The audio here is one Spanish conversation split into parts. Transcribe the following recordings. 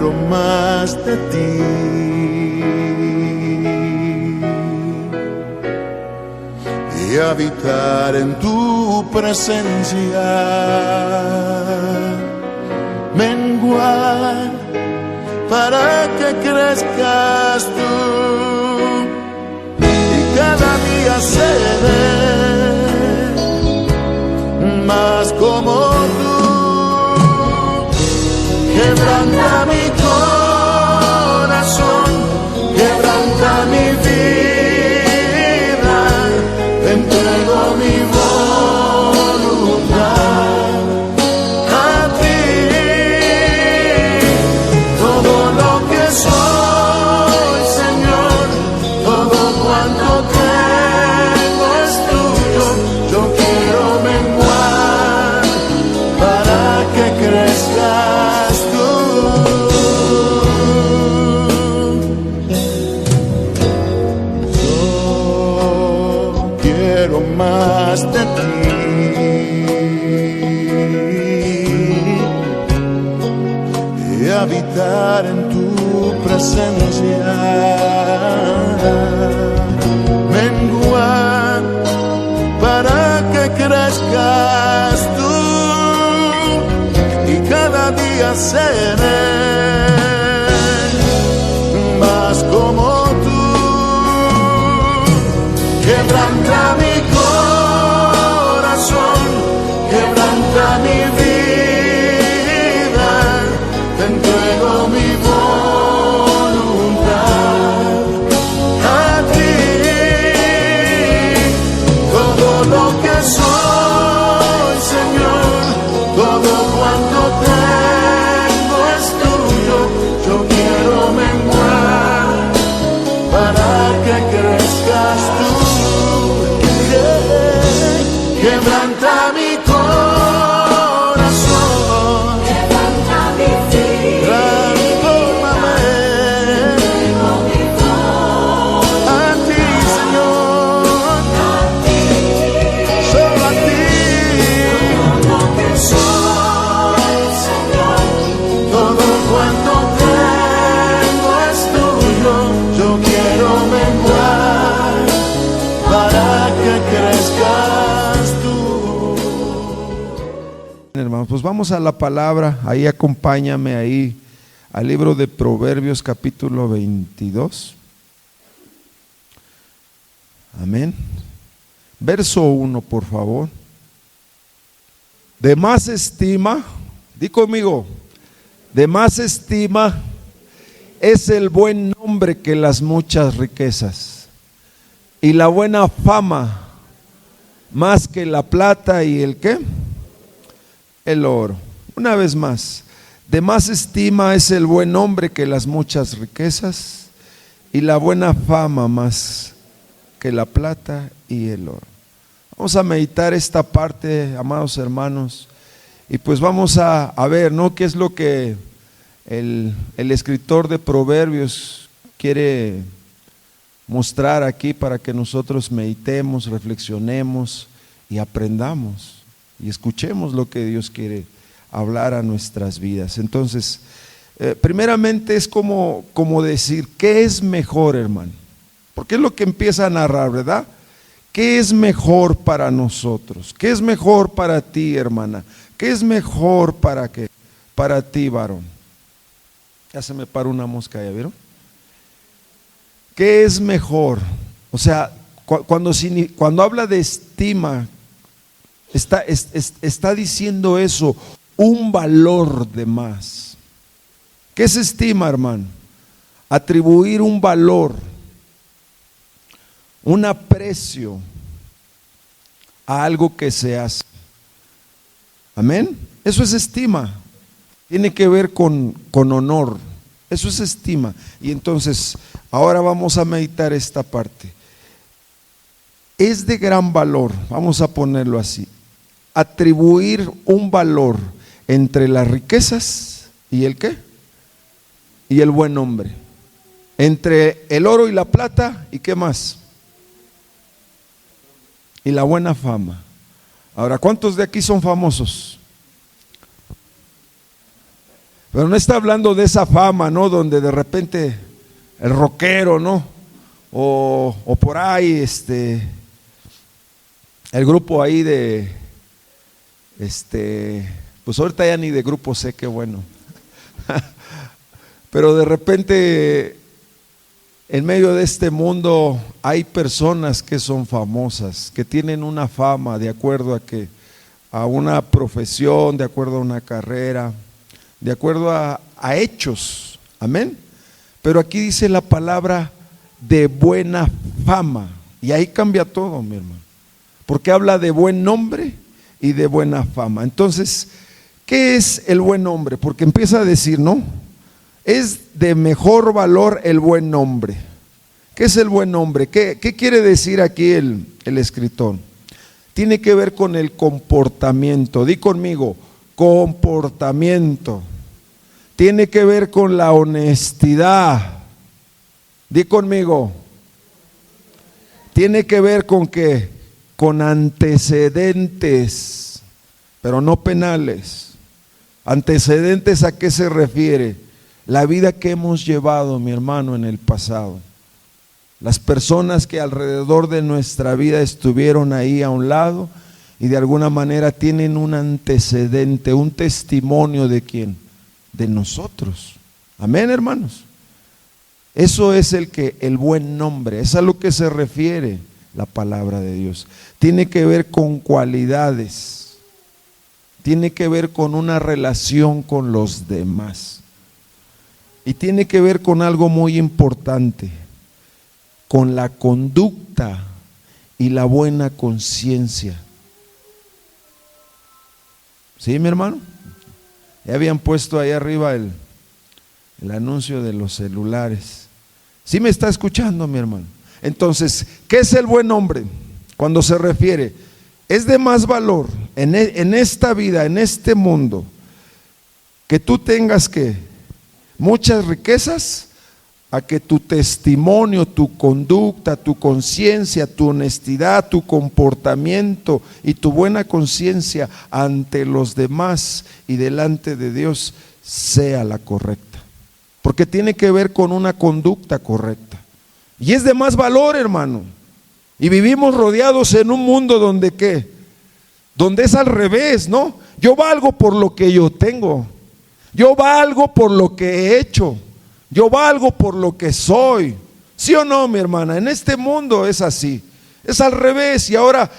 quiero más de ti. Y habitar en tu presencia, menguar para que crezcas tú, y cada día seré más como tú. Quebranta mi corazón, quebranta mi vida, te entrego mi voluntad a ti. Todo lo que soy, Señor, todo cuanto tengo es tuyo. Yo quiero menguar para que crezcas tú. Yo quiero más de ti. Y habitar en tu presencia, menguar para que crezcas tú, y cada día seré más como tú. Quebranta mi corazón, quebranta mi vida, te entrego mi voluntad a ti. Todo lo que soy, Señor, todo cuanto tengo es tuyo. Yo quiero menguar para que crezcas tú. Quebranta mi corazón, Quebranta mi vida, transfórmame tengo mi voz a ti, Señor, a ti. solo a ti. Todo lo que soy, Señor, Todo cuanto tengo es tuyo. Yo quiero menguar para que crezcas tú. Hermanos, pues vamos a la palabra. Ahí acompáñame ahí al libro de Proverbios capítulo 22. Amén. Verso 1, por favor. De más estima, di conmigo, de más estima es el buen nombre que las muchas riquezas, y la buena fama más que la plata y el ¿qué? El oro. Una vez más, de más estima es el buen nombre que las muchas riquezas, y la buena fama más que la plata y el oro. Vamos a meditar esta parte, amados hermanos, y pues vamos a ver, ¿no?, qué es lo que el escritor de Proverbios quiere mostrar aquí para que nosotros meditemos, reflexionemos y aprendamos y escuchemos lo que Dios quiere hablar a nuestras vidas. Entonces, primeramente es como decir, ¿qué es mejor, hermano? Porque es lo que empieza a narrar, ¿verdad? ¿Qué es mejor para nosotros? ¿Qué es mejor para ti, hermana? ¿Qué es mejor para ti, varón? Ya se me paró una mosca, ¿ya vieron? ¿Qué es mejor? O sea, cuando habla de estima, está diciendo eso, un valor de más. ¿Qué es estima, hermano? Atribuir un valor, un aprecio a algo que se hace. Amén. Eso es estima. Tiene que ver con honor. Eso es estima. Y entonces, ahora vamos a meditar esta parte. Es de gran valor, vamos a ponerlo así, atribuir un valor entre las riquezas y el ¿qué? Y el buen nombre. Entre el oro y la plata, ¿y qué más? Y la buena fama. Ahora, ¿cuántos de aquí son famosos? Pero no está hablando de esa fama, ¿no? Donde de repente el rockero, ¿no? O por ahí, el grupo ahí de, pues ahorita ya ni de grupo sé, qué bueno. Pero de repente, en medio de este mundo, hay personas que son famosas, que tienen una fama de acuerdo a una profesión, de acuerdo a una carrera, de acuerdo a hechos, amén. Pero aquí dice la palabra de buena fama, y ahí cambia todo, mi hermano, porque habla de buen nombre y de buena fama. Entonces, ¿qué es el buen nombre? Porque empieza a decir, ¿no? Es de mejor valor el buen nombre. ¿Qué es el buen nombre? ¿Qué quiere decir aquí el escritor? Tiene que ver con el comportamiento. Di conmigo, comportamiento. Tiene que ver con la honestidad. Di conmigo. Tiene que ver con qué? Con antecedentes, pero no penales. ¿Antecedentes a qué se refiere? La vida que hemos llevado, mi hermano, en el pasado. Las personas que alrededor de nuestra vida estuvieron ahí a un lado y de alguna manera tienen un antecedente, un testimonio de quién, de nosotros. Amén, hermanos. Eso es el buen nombre, es a lo que se refiere la palabra de Dios. Tiene que ver con cualidades, tiene que ver con una relación con los demás y tiene que ver con algo muy importante, con la conducta y la buena conciencia. ¿Sí, mi hermano? Ya habían puesto ahí arriba el anuncio de los celulares. ¿Sí me está escuchando, mi hermano? Entonces, ¿qué es el buen hombre? Cuando se refiere, es de más valor en esta vida, en este mundo, que tú tengas que muchas riquezas, a que tu testimonio, tu conducta, tu conciencia, tu honestidad, tu comportamiento y tu buena conciencia ante los demás y delante de Dios sea la correcta. Porque tiene que ver con una conducta correcta. Y es de más valor, hermano. Y vivimos rodeados en un mundo donde ¿qué? Donde es al revés, ¿no? Yo valgo por lo que yo tengo. Yo valgo por lo que he hecho. Yo valgo por lo que soy. ¿Sí o no, mi hermana? En este mundo es así. Es al revés. Y ahora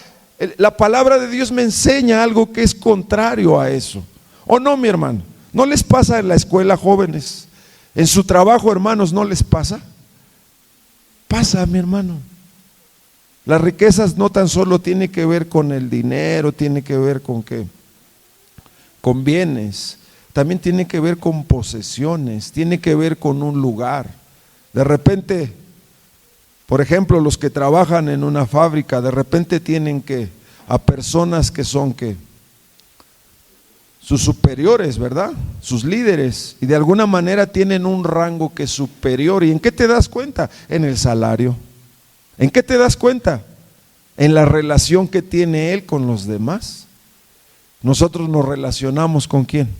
la palabra de Dios me enseña algo que es contrario a eso. ¿O no, mi hermano? ¿No les pasa en la escuela, jóvenes? En su trabajo, hermanos, ¿no les pasa? Pasa, mi hermano. Las riquezas no tan solo tienen que ver con el dinero, tiene que ver con qué, con bienes, también tiene que ver con posesiones, tiene que ver con un lugar. De repente, por ejemplo, los que trabajan en una fábrica, de repente tienen que a personas que son que sus superiores, ¿verdad? Sus líderes, y de alguna manera tienen un rango que es superior. ¿Y en qué te das cuenta? En el salario. ¿En qué te das cuenta? En la relación que tiene él con los demás. Nosotros nos relacionamos ¿con quién?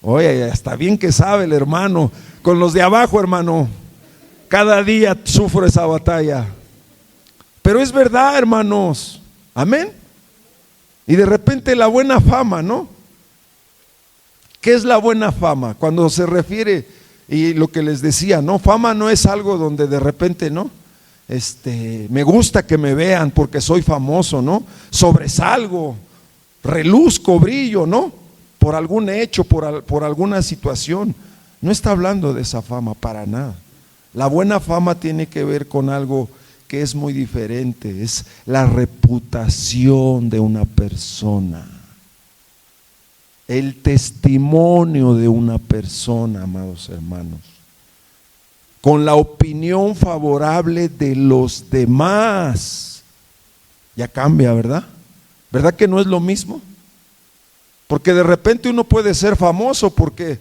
Oye, está bien que sabe el hermano, con los de abajo, hermano. Cada día sufro esa batalla. Pero es verdad, hermanos. Amén. Y de repente la buena fama, ¿no? ¿Qué es la buena fama? Cuando se refiere, y lo que les decía, ¿no? Fama no es algo donde de repente, ¿no? Me gusta que me vean porque soy famoso, ¿no? Sobresalgo, reluzco, brillo, ¿no? Por algún hecho, por alguna situación. No está hablando de esa fama para nada. La buena fama tiene que ver con algo que es muy diferente, es la reputación de una persona, el testimonio de una persona, amados hermanos, con la opinión favorable de los demás. Ya cambia, ¿verdad? ¿Verdad que no es lo mismo? Porque de repente uno puede ser famoso porque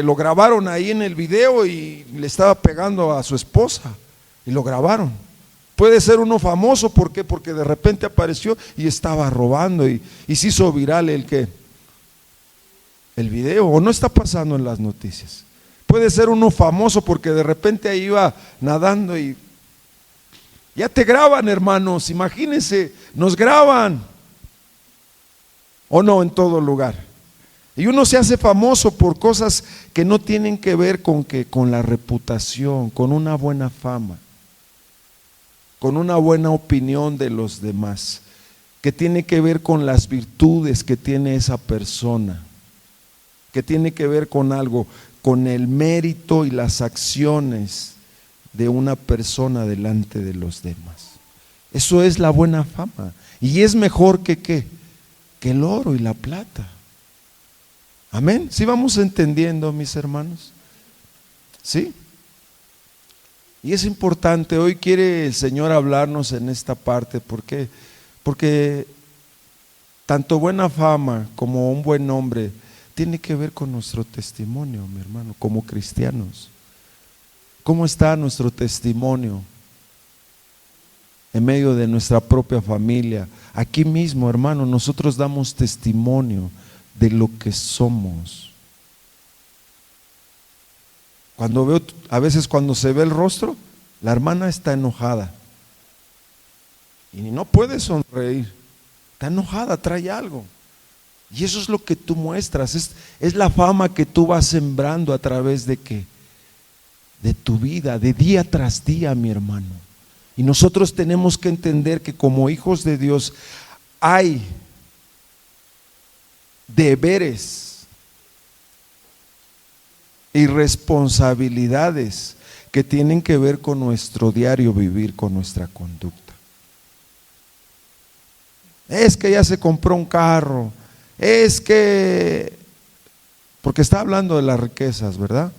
lo grabaron ahí en el video y le estaba pegando a su esposa y lo grabaron. Puede ser uno famoso, ¿por qué? Porque de repente apareció y estaba robando y se hizo viral el video, o no está pasando en las noticias. Puede ser uno famoso porque de repente ahí iba nadando y ya te graban, hermanos, imagínense, nos graban, o no, en todo lugar. Y uno se hace famoso por cosas que no tienen que ver con la reputación, con una buena fama, con una buena opinión de los demás, que tiene que ver con las virtudes que tiene esa persona, que tiene que ver con algo, con el mérito y las acciones de una persona delante de los demás. Eso es la buena fama, y es mejor que ¿qué? Que el oro y la plata. Amén. ¿Sí vamos entendiendo, mis hermanos? ¿Sí? Y es importante, hoy quiere el Señor hablarnos en esta parte. ¿Por qué? Porque tanto buena fama como un buen nombre tiene que ver con nuestro testimonio, mi hermano, como cristianos. ¿Cómo está nuestro testimonio en medio de nuestra propia familia? Aquí mismo, hermano, nosotros damos testimonio de lo que somos. Cuando veo, a veces cuando se ve el rostro, la hermana está enojada y no puede sonreír, está enojada, trae algo. Y eso es lo que tú muestras, es la fama que tú vas sembrando a través de ¿qué? De tu vida, de día tras día, mi hermano. Y nosotros tenemos que entender que como hijos de Dios hay deberes y responsabilidades que tienen que ver con nuestro diario vivir, con nuestra conducta. Es que ya se compró un carro, es que, porque está hablando de las riquezas, ¿verdad?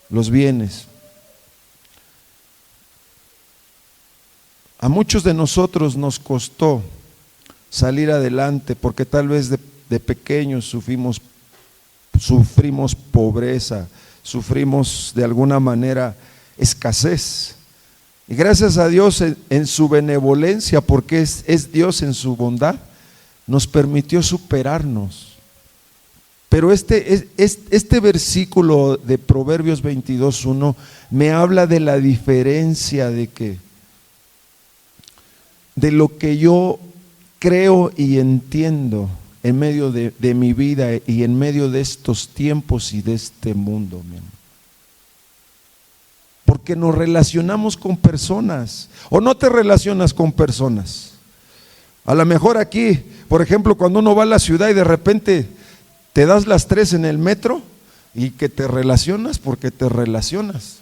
Los bienes. A muchos de nosotros nos costó salir adelante porque tal vez de pequeños sufrimos pobreza, sufrimos de alguna manera escasez. Y gracias a Dios en su benevolencia, porque es Dios en su bondad, nos permitió superarnos. Pero este versículo de Proverbios 22:1 me habla de la diferencia de lo que yo creo y entiendo en medio de mi vida y en medio de estos tiempos y de este mundo, mi hermano. Porque nos relacionamos con personas, o no te relacionas con personas. A lo mejor aquí, por ejemplo, cuando uno va a la ciudad y de repente te das las 3 en el metro y que te relacionas porque te relacionas.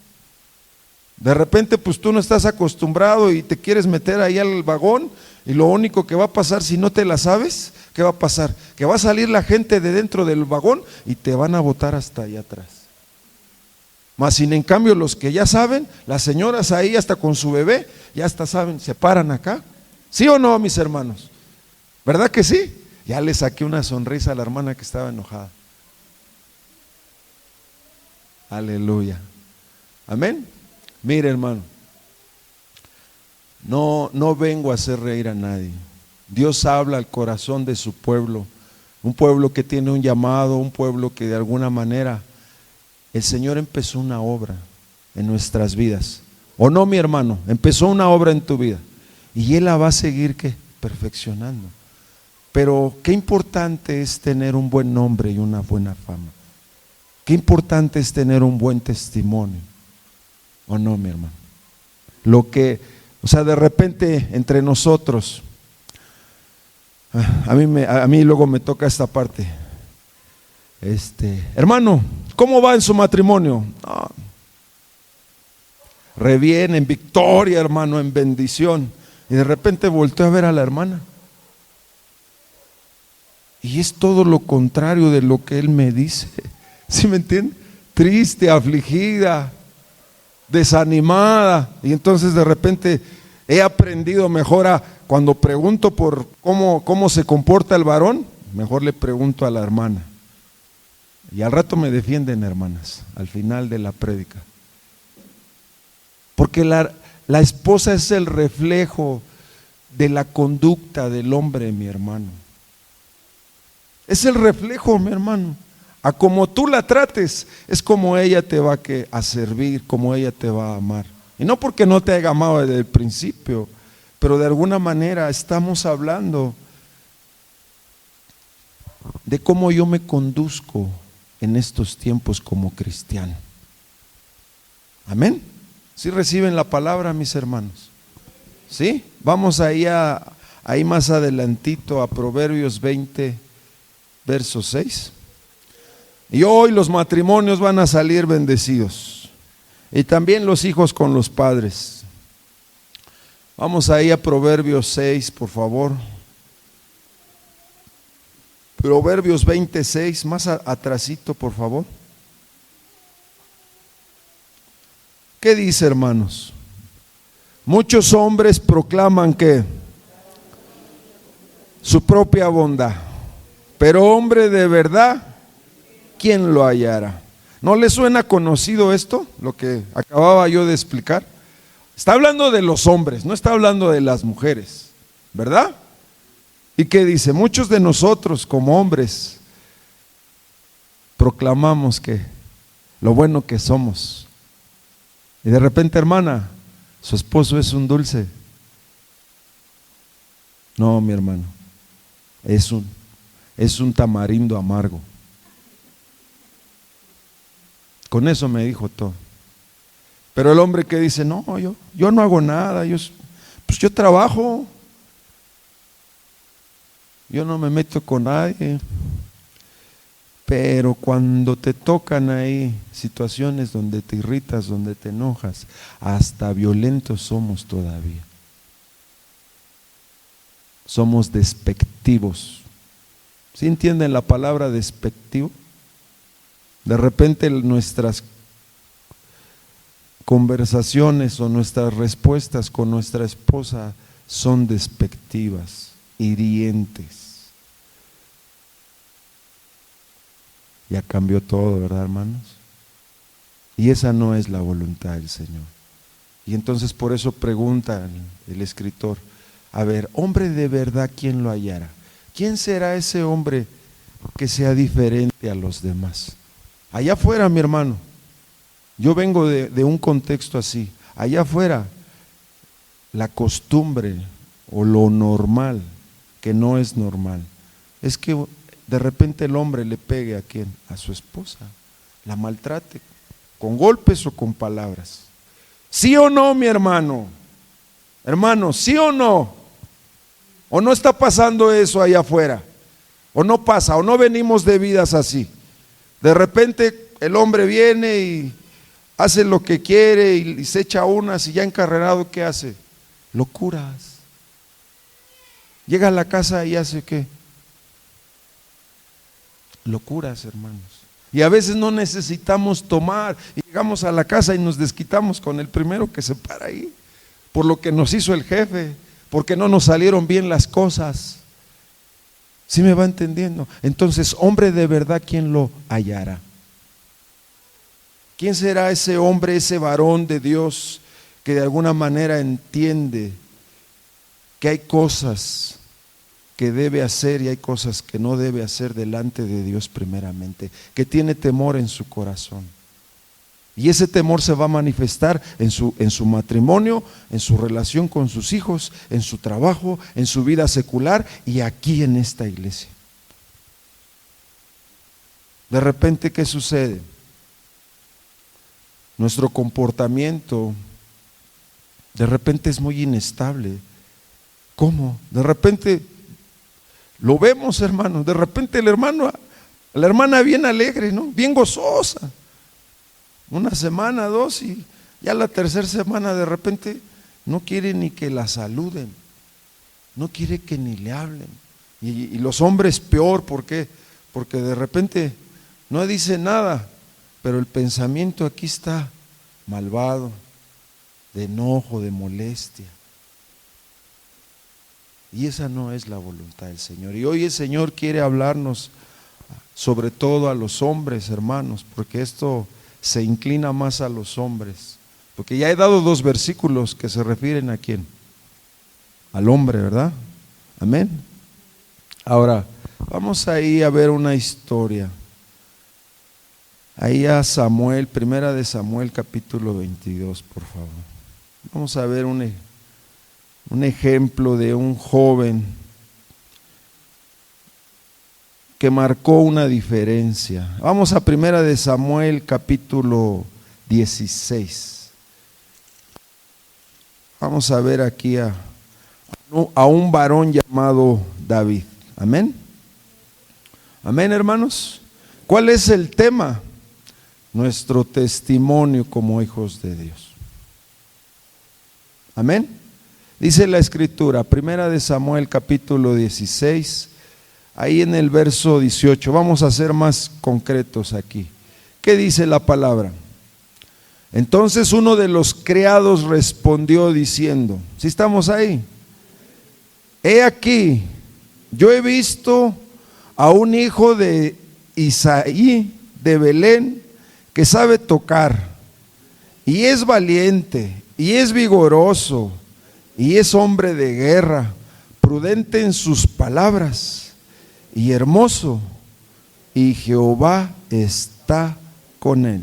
De repente pues tú no estás acostumbrado y te quieres meter ahí al vagón y lo único que va a pasar si no te la sabes, ¿qué va a pasar? Que va a salir la gente de dentro del vagón y te van a botar hasta allá atrás. Más sin en cambio los que ya saben, las señoras ahí hasta con su bebé, ya hasta saben, se paran acá. ¿Sí o no, mis hermanos? ¿Verdad que sí? Ya le saqué una sonrisa a la hermana que estaba enojada. Aleluya. Amén. Mire, hermano, no vengo a hacer reír a nadie. Dios habla al corazón de su pueblo, un pueblo que tiene un llamado, un pueblo que de alguna manera el Señor empezó una obra en nuestras vidas. ¿O no, mi hermano? Empezó una obra en tu vida y Él la va a seguir ¿qué? Perfeccionando. Pero qué importante es tener un buen nombre y una buena fama. Qué importante es tener un buen testimonio. ¿O no, mi hermano? De repente entre nosotros, a mí luego me toca esta parte. Hermano, ¿cómo va en su matrimonio? No, re bien, en victoria, hermano, en bendición. Y de repente volteo a ver a la hermana. Y es todo lo contrario de lo que él me dice. ¿Sí me entiende? Triste, afligida, desanimada. Y entonces de repente he aprendido mejor cuando pregunto por cómo se comporta el varón, mejor le pregunto a la hermana. Y al rato me defienden, hermanas, al final de la prédica. Porque la esposa es el reflejo de la conducta del hombre, mi hermano. Es el reflejo, mi hermano. A como tú la trates, es como ella te va a servir, como ella te va a amar. Y no porque no te haya amado desde el principio, pero de alguna manera estamos hablando de cómo yo me conduzco en estos tiempos como cristiano. Amén. ¿Sí reciben la palabra, mis hermanos? ¿Sí? Vamos ahí más adelantito a Proverbios 20, verso 6. Y hoy los matrimonios van a salir bendecidos, y también los hijos con los padres. Vamos ahí a Proverbios 6, por favor. Proverbios 26, más atrasito, por favor. ¿Qué dice, hermanos? Muchos hombres proclaman que su propia bondad, pero hombre de verdad, ¿quién lo hallará? ¿No le suena conocido esto? Lo que acababa yo de explicar. Está hablando de los hombres, no está hablando de las mujeres, ¿verdad? ¿Y qué dice? Muchos de nosotros como hombres proclamamos que lo bueno que somos. Y de repente, hermana, su esposo es un dulce. No, mi hermano, es un tamarindo amargo. Con eso me dijo todo. Pero el hombre que dice, no, yo no hago nada, pues yo trabajo, yo no me meto con nadie. Pero cuando te tocan ahí situaciones donde te irritas, donde te enojas, hasta violentos somos todavía. Somos despectivos. ¿Sí entienden la palabra despectivo? De repente nuestras conversaciones o nuestras respuestas con nuestra esposa son despectivas, hirientes. Ya cambió todo, ¿verdad, hermanos? Y esa no es la voluntad del Señor. Y entonces por eso pregunta el escritor, a ver, hombre de verdad, ¿quién lo hallará? ¿Quién será ese hombre que sea diferente a los demás? Allá afuera, mi hermano, yo vengo de un contexto así. Allá afuera, la costumbre o lo normal, que no es normal, es que de repente el hombre le pegue ¿a quién? A su esposa, la maltrate, con golpes o con palabras. ¿Sí o no, mi hermano? Hermano, ¿sí o no? ¿O no está pasando eso allá afuera? ¿O no pasa? ¿O no venimos de vidas así? De repente el hombre viene y hace lo que quiere y se echa unas, y ya encarrerado, ¿qué hace? Locuras. Llega a la casa y hace ¿qué? Locuras, hermanos. Y a veces no necesitamos tomar, y llegamos a la casa y nos desquitamos con el primero que se para ahí, por lo que nos hizo el jefe, porque no nos salieron bien las cosas. ¿Sí me va entendiendo? Entonces, hombre de verdad, ¿quién lo hallará? ¿Quién será ese hombre, ese varón de Dios que de alguna manera entiende que hay cosas que debe hacer y hay cosas que no debe hacer delante de Dios primeramente, que tiene temor en su corazón? Y ese temor se va a manifestar en su matrimonio, en su relación con sus hijos, en su trabajo, en su vida secular y aquí en esta iglesia. De repente, ¿qué sucede? Nuestro comportamiento de repente es muy inestable. ¿Cómo? De repente lo vemos, hermano, de repente la hermana bien alegre, ¿no? Bien gozosa. Una semana, dos, y ya la tercera semana de repente no quiere ni que la saluden, no quiere que ni le hablen. Y los hombres peor, ¿por qué? Porque de repente no dice nada, pero el pensamiento aquí está malvado, de enojo, de molestia. Y esa no es la voluntad del Señor. Y hoy el Señor quiere hablarnos sobre todo a los hombres, hermanos, porque esto se inclina más a los hombres. Porque ya he dado 2 versículos que se refieren ¿a quién? Al hombre, ¿verdad? Amén. Ahora, vamos ahí a ver una historia ahí a Samuel, primera de Samuel capítulo 22, por favor. Vamos a ver un ejemplo de un joven que marcó una diferencia. Vamos a primera de Samuel capítulo 16. Vamos a ver aquí a un varón llamado David. Amén. Amén, hermanos. ¿Cuál es el tema? Nuestro testimonio como hijos de Dios. Amén. Dice la escritura, primera de Samuel capítulo 16, ahí en el verso 18. Vamos a ser más concretos aquí. ¿Qué dice la palabra? Entonces uno de los criados respondió diciendo, ¿sí estamos ahí? He aquí, yo he visto a un hijo de Isaí de Belén que sabe tocar, y es valiente, y es vigoroso, y es hombre de guerra, prudente en sus palabras, y hermoso, y Jehová está con él.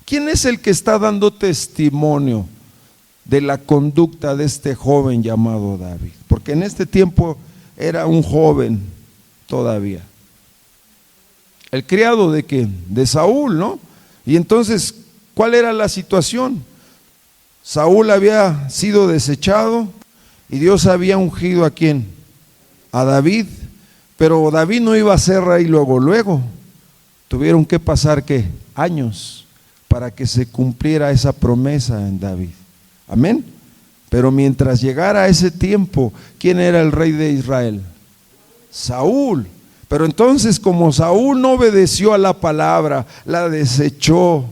¿Quién es el que está dando testimonio de la conducta de este joven llamado David? Porque en este tiempo era un joven todavía. El criado de quién? De Saúl, ¿no? Y entonces, ¿cuál era la situación? Saúl había sido desechado y Dios había ungido ¿a quién? A David, pero David no iba a ser rey luego. Tuvieron que pasar ¿qué? Años para que se cumpliera esa promesa en David. Amén. Pero mientras llegara ese tiempo, ¿quién era el rey de Israel? Saúl. Pero entonces, como Saúl no obedeció a la palabra, la desechó,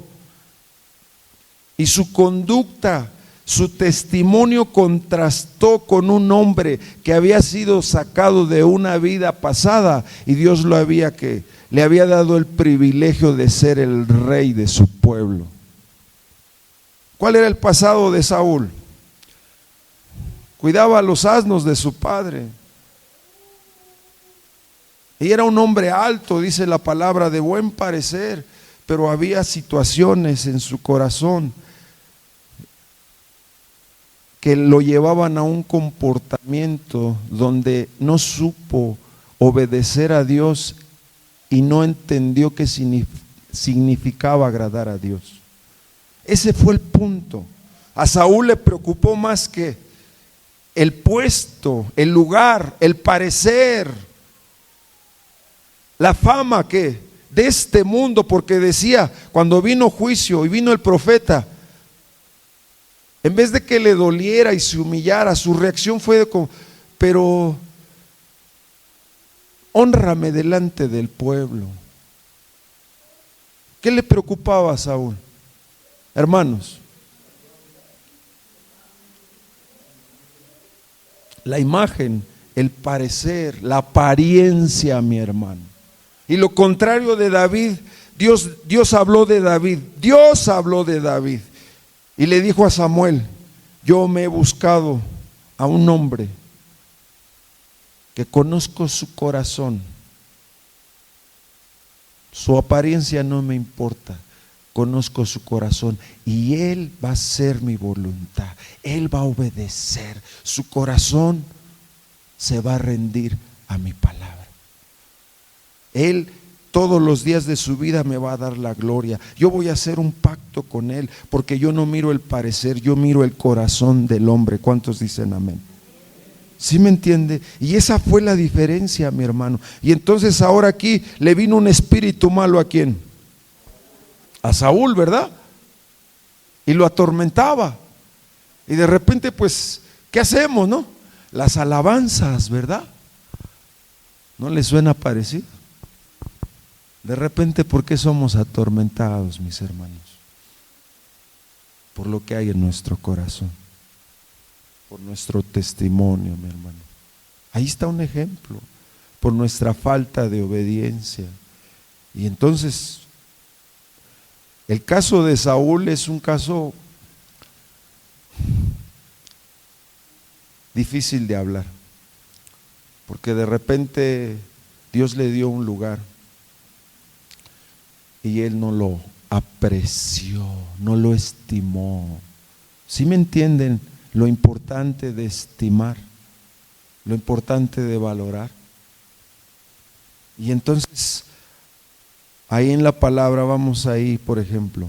y su conducta, su testimonio contrastó con un hombre que había sido sacado de una vida pasada, y Dios le había dado el privilegio de ser el rey de su pueblo. ¿Cuál era el pasado de Saúl? Cuidaba a los asnos de su padre. Y era un hombre alto, dice la palabra, de buen parecer, pero había situaciones en su corazón que lo llevaban a un comportamiento donde no supo obedecer a Dios y no entendió qué significaba agradar a Dios. Ese fue el punto. A Saúl le preocupó más que el puesto, el lugar, el parecer, la fama que de este mundo, porque decía, cuando vino juicio y vino el profeta, en vez de que le doliera y se humillara, su reacción fue de como, pero hónrame delante del pueblo. ¿Qué le preocupaba a Saúl? Hermanos, la imagen, el parecer, la apariencia, mi hermano. Y lo contrario de David, Dios habló de David, Dios habló de David. Y le dijo a Samuel, yo me he buscado a un hombre que conozco su corazón. Su apariencia no me importa, conozco su corazón y él va a hacer mi voluntad, él va a obedecer, su corazón se va a rendir a mi palabra. Él todos los días de su vida me va a dar la gloria. Yo voy a hacer un pacto con él, porque yo no miro el parecer, yo miro el corazón del hombre. ¿Cuántos dicen amén? ¿Sí me entiende? Y esa fue la diferencia, mi hermano. Y entonces ahora aquí le vino un espíritu malo, ¿a quién? A Saúl, ¿verdad? Y lo atormentaba. Y de repente, pues, ¿qué hacemos, no? Las alabanzas, ¿verdad? ¿No les suena parecido? De repente, ¿por qué somos atormentados, mis hermanos? Por lo que hay en nuestro corazón, por nuestro testimonio, mi hermano. Ahí está un ejemplo, por nuestra falta de obediencia. Y entonces, el caso de Saúl es un caso difícil de hablar, porque de repente Dios le dio un lugar. y él no lo apreció, no lo estimó. ¿Sí me entienden lo importante de estimar, lo importante de valorar? Y entonces, ahí en la palabra, vamos ahí, por ejemplo,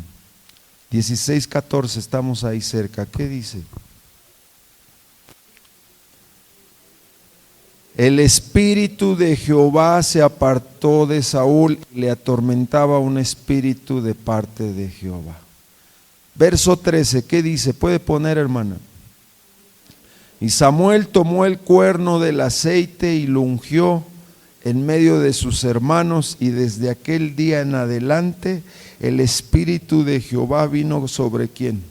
16:14, estamos ahí cerca. ¿Qué dice? El espíritu de Jehová se apartó de Saúl y le atormentaba un espíritu de parte de Jehová. Verso 13, ¿qué dice? Puede poner, hermana. Y Samuel tomó el cuerno del aceite y lo ungió en medio de sus hermanos, y desde aquel día en adelante el espíritu de Jehová vino sobre ¿quién?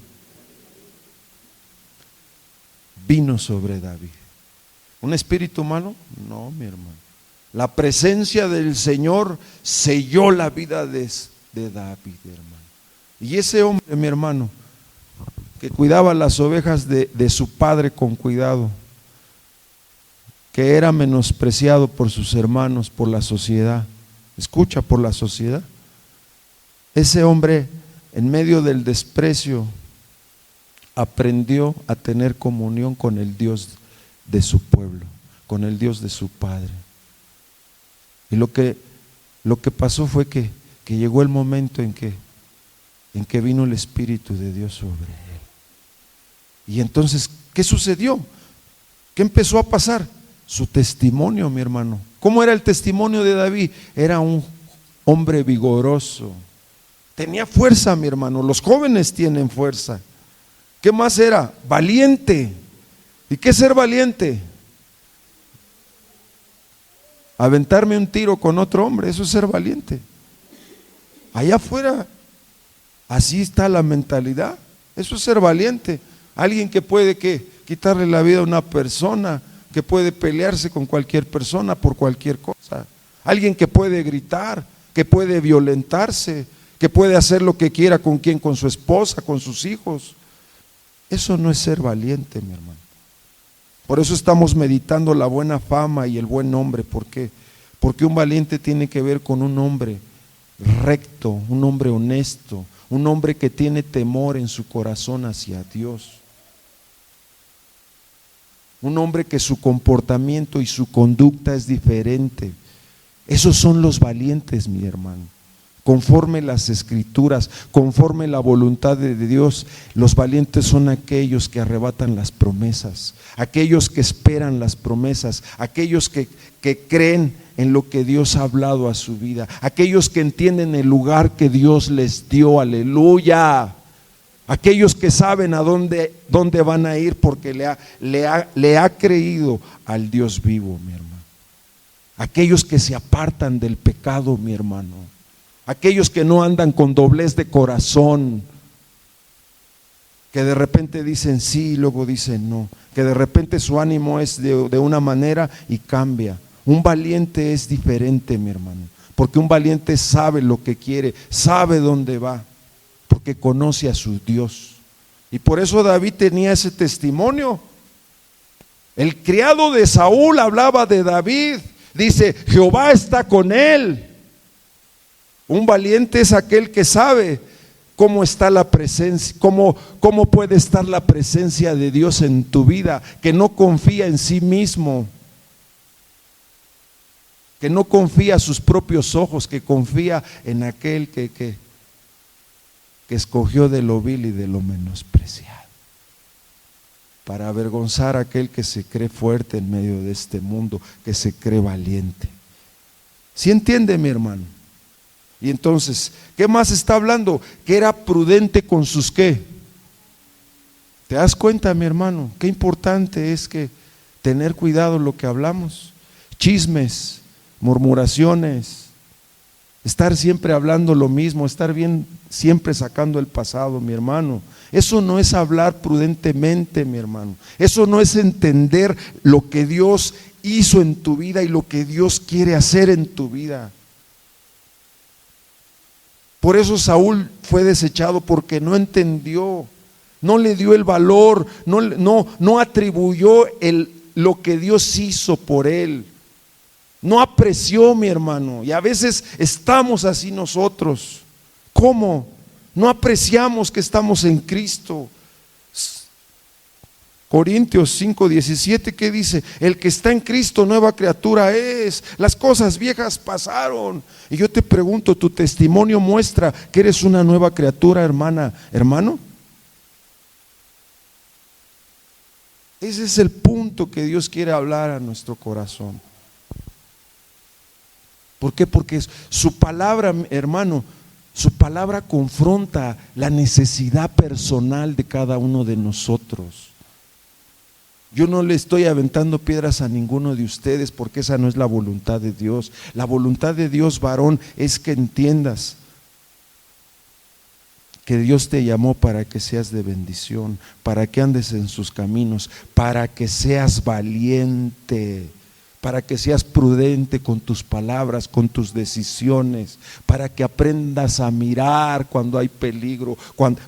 Vino sobre David. ¿Un espíritu malo? No, mi hermano. La presencia del Señor selló la vida de David, hermano. Y ese hombre, mi hermano, que cuidaba las ovejas de su padre con cuidado, que era menospreciado por sus hermanos, por la sociedad. Escucha, por la sociedad. Ese hombre, en medio del desprecio, aprendió a tener comunión con el Dios de su pueblo, con el Dios de su padre. Y lo que pasó fue que llegó el momento en que vino el Espíritu de Dios sobre él. Y entonces, ¿qué sucedió? ¿Qué empezó a pasar? Su testimonio, mi hermano. ¿Cómo era el testimonio de David? Era un hombre vigoroso. Tenía fuerza, mi hermano. Los jóvenes tienen fuerza. ¿Qué más era? Valiente. ¿Y qué es ser valiente? Aventarme un tiro con otro hombre, eso es ser valiente. Allá afuera, así está la mentalidad. Eso es ser valiente. Alguien que puede quitarle la vida a una persona, que puede pelearse con cualquier persona por cualquier cosa. Alguien que puede gritar, que puede violentarse, que puede hacer lo que quiera con quien, con su esposa, con sus hijos. Eso no es ser valiente, mi hermano. Por eso estamos meditando la buena fama y el buen nombre. ¿Por qué? Porque un valiente tiene que ver con un hombre recto, un hombre honesto, un hombre que tiene temor en su corazón hacia Dios. Un hombre que su comportamiento y su conducta es diferente. Esos son los valientes, mi hermano. Conforme las Escrituras, conforme la voluntad de Dios, los valientes son aquellos que arrebatan las promesas, aquellos que esperan las promesas, aquellos que creen en lo que Dios ha hablado a su vida, aquellos que entienden el lugar que Dios les dio, aleluya. Aquellos que saben a dónde van a ir porque le ha creído al Dios vivo, mi hermano. Aquellos que se apartan del pecado, mi hermano. Aquellos que no andan con doblez de corazón, que de repente dicen sí y luego dicen no, que de repente su ánimo es de una manera y cambia. Un valiente es diferente, mi hermano, porque un valiente sabe lo que quiere, sabe dónde va, porque conoce a su Dios. Y por eso David tenía ese testimonio. El criado de Saúl hablaba de David, dice: Jehová está con él. Un valiente es aquel que sabe cómo está la presencia, cómo puede estar la presencia de Dios en tu vida, que no confía en sí mismo, que no confía a sus propios ojos, que confía en aquel que escogió de lo vil y de lo menospreciado, para avergonzar a aquel que se cree fuerte en medio de este mundo, que se cree valiente. ¿Sí entiende, mi hermano? Y entonces, ¿qué más está hablando? Que era prudente con sus ¿qué? ¿Te das cuenta, mi hermano? Qué importante es que tener cuidado lo que hablamos. Chismes, murmuraciones, estar siempre hablando lo mismo, estar bien siempre sacando el pasado, mi hermano. Eso no es hablar prudentemente, mi hermano. Eso no es entender lo que Dios hizo en tu vida y lo que Dios quiere hacer en tu vida. Por eso Saúl fue desechado, porque no entendió, no le dio el valor, no atribuyó lo que Dios hizo por él. No apreció, mi hermano. Y a veces estamos así nosotros. ¿Cómo? No apreciamos que estamos en Cristo. Corintios 5:17, ¿qué dice? El que está en Cristo, nueva criatura es. Las cosas viejas pasaron. Y yo te pregunto, ¿tu testimonio muestra que eres una nueva criatura, hermana, hermano? Ese es el punto que Dios quiere hablar a nuestro corazón. ¿Por qué? Porque su palabra, hermano, su palabra confronta la necesidad personal de cada uno de nosotros. Yo no le estoy aventando piedras a ninguno de ustedes porque esa no es la voluntad de Dios. La voluntad de Dios, varón, es que entiendas que Dios te llamó para que seas de bendición, para que andes en sus caminos, para que seas valiente, para que seas prudente con tus palabras, con tus decisiones, para que aprendas a mirar cuando hay peligro,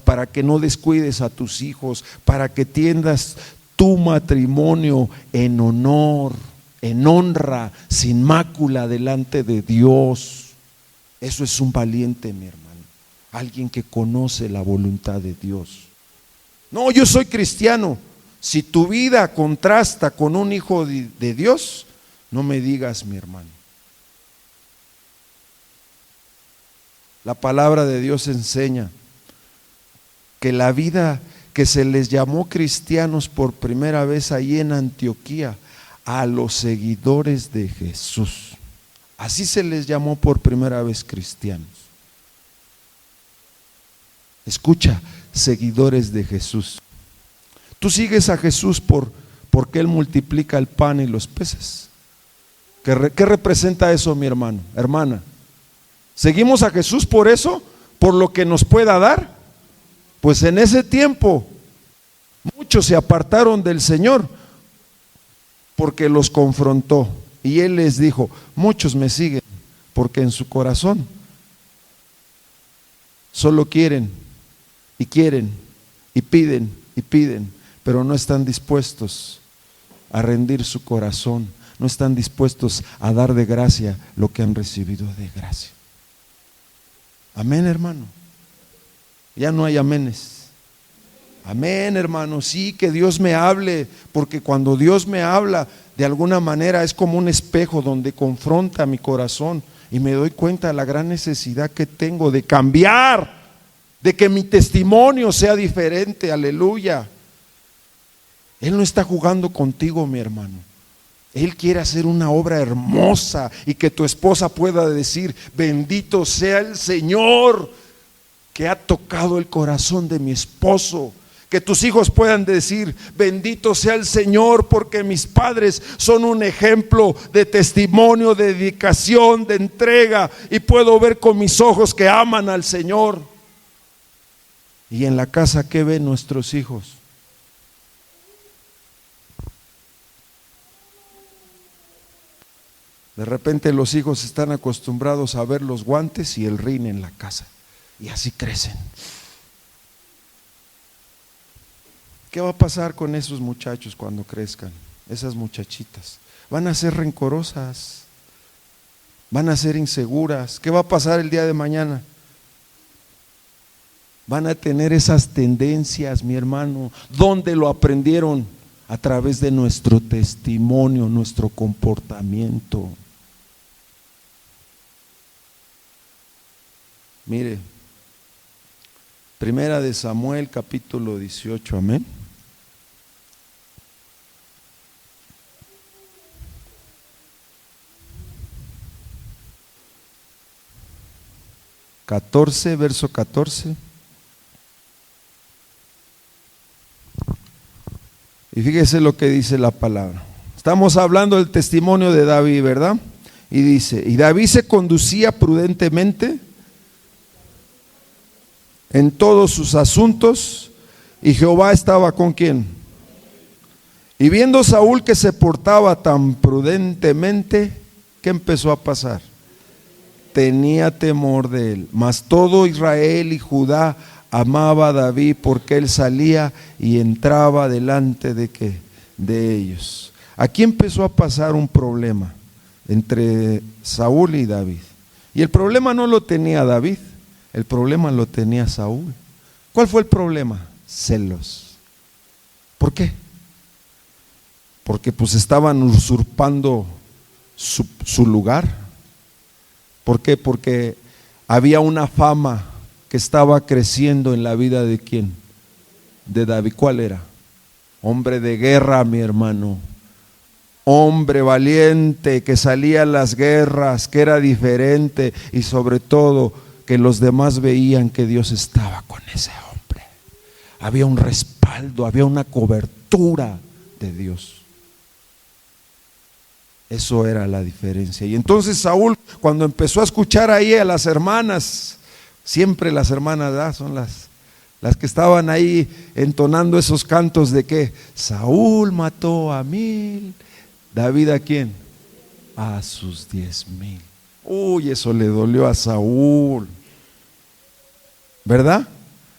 para que no descuides a tus hijos, para que tiendas tu matrimonio en honor, en honra, sin mácula delante de Dios. Eso es un valiente, mi hermano. Alguien que conoce la voluntad de Dios. No, yo soy cristiano. Si tu vida contrasta con un hijo de Dios, no me digas, mi hermano. La palabra de Dios enseña que la vida que se les llamó cristianos por primera vez allí en Antioquía, a los seguidores de Jesús. Así se les llamó por primera vez cristianos. Escucha, seguidores de Jesús. Tú sigues a Jesús porque Él multiplica el pan y los peces. ¿Qué representa eso, mi hermano, hermana? ¿Seguimos a Jesús por eso? ¿Por lo que nos pueda dar? Pues en ese tiempo muchos se apartaron del Señor porque los confrontó. Y Él les dijo, muchos me siguen porque en su corazón solo quieren y piden, pero no están dispuestos a rendir su corazón, no están dispuestos a dar de gracia lo que han recibido de gracia. Amén, hermano. Ya no hay amenes. Amén, hermano. Sí, que Dios me hable, porque cuando Dios me habla, de alguna manera es como un espejo donde confronta mi corazón y me doy cuenta de la gran necesidad que tengo de cambiar, de que mi testimonio sea diferente. Aleluya. Él no está jugando contigo, mi hermano. Él quiere hacer una obra hermosa y que tu esposa pueda decir, bendito sea el Señor que ha tocado el corazón de mi esposo. Que tus hijos puedan decir, bendito sea el Señor porque mis padres son un ejemplo de testimonio, de dedicación, de entrega, y puedo ver con mis ojos que aman al Señor. Y en la casa, ¿qué ven nuestros hijos? De repente los hijos están acostumbrados a ver los guantes y el rin en la casa, y así crecen. ¿Qué va a pasar con esos muchachos cuando crezcan? Esas muchachitas van a ser rencorosas, van a ser inseguras. ¿Qué va a pasar el día de mañana? Van a tener esas tendencias, mi hermano. ¿Dónde lo aprendieron? A través de nuestro testimonio, nuestro comportamiento. Mire, Primera de Samuel, capítulo 18, amén. Verso 14. Y fíjese lo que dice la palabra. Estamos hablando del testimonio de David, ¿verdad? Y dice, y David se conducía prudentemente en todos sus asuntos, y Jehová estaba con ¿quién? Y viendo Saúl que se portaba tan prudentemente, ¿qué empezó a pasar? Tenía temor de él. Mas todo Israel y Judá amaba a David porque él salía y entraba delante de ¿qué? De ellos. Aquí empezó a pasar un problema entre Saúl y David. Y el problema no lo tenía David. El problema lo tenía Saúl. ¿Cuál fue el problema? Celos. ¿Por qué? Porque pues estaban usurpando su lugar. ¿Por qué? Porque había una fama que estaba creciendo en la vida de ¿quién? De David. ¿Cuál era? Hombre de guerra, mi hermano. Hombre valiente que salía a las guerras, que era diferente y sobre todo que los demás veían que Dios estaba con ese hombre. Había un respaldo, había una cobertura de Dios. Eso era la diferencia. Y entonces Saúl, cuando empezó a escuchar ahí a las hermanas, siempre las hermanas, ¿verdad? Son las que estaban ahí entonando esos cantos de que Saúl mató a 1000, David ¿a quién? A sus 10,000. Uy, eso le dolió a Saúl, ¿verdad?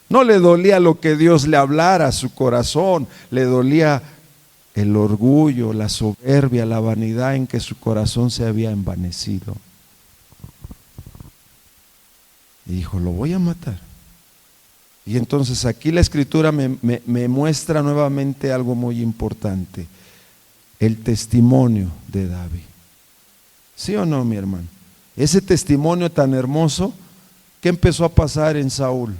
No le dolía lo que Dios le hablara a su corazón, le dolía el orgullo, la soberbia, la vanidad en que su corazón se había envanecido. Y dijo, lo voy a matar. Y entonces aquí la escritura me muestra nuevamente algo muy importante, el testimonio de David. ¿Sí o no, mi hermano? Ese testimonio tan hermoso, ¿qué empezó a pasar en Saúl?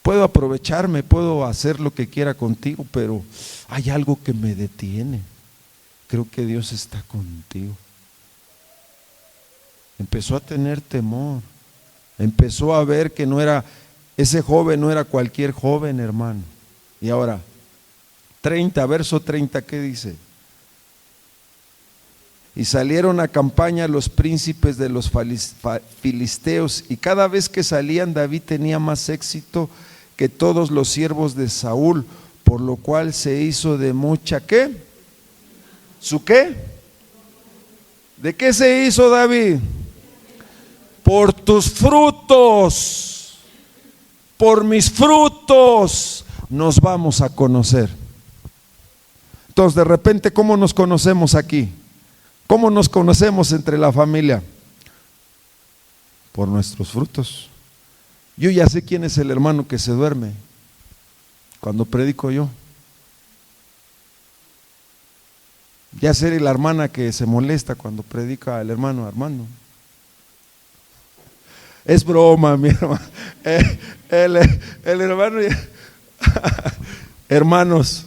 Puedo aprovecharme, puedo hacer lo que quiera contigo, pero hay algo que me detiene. Creo que Dios está contigo. Empezó a tener temor. Empezó a ver que ese joven no era cualquier joven, hermano. Y ahora, verso 30, ¿qué dice? Y salieron a campaña los príncipes de los filisteos, y cada vez que salían David tenía más éxito que todos los siervos de Saúl, por lo cual se hizo de mucha, ¿qué? ¿Su qué? ¿De qué se hizo David? Por tus frutos, por mis frutos nos vamos a conocer. Entonces, de repente, ¿cómo nos conocemos aquí? ¿Cómo nos conocemos entre la familia? Por nuestros frutos. Yo ya sé quién es el hermano que se duerme cuando predico yo. Ya sé la hermana que se molesta cuando predica el hermano Armando. Es broma, mi hermano. El hermano, hermanos,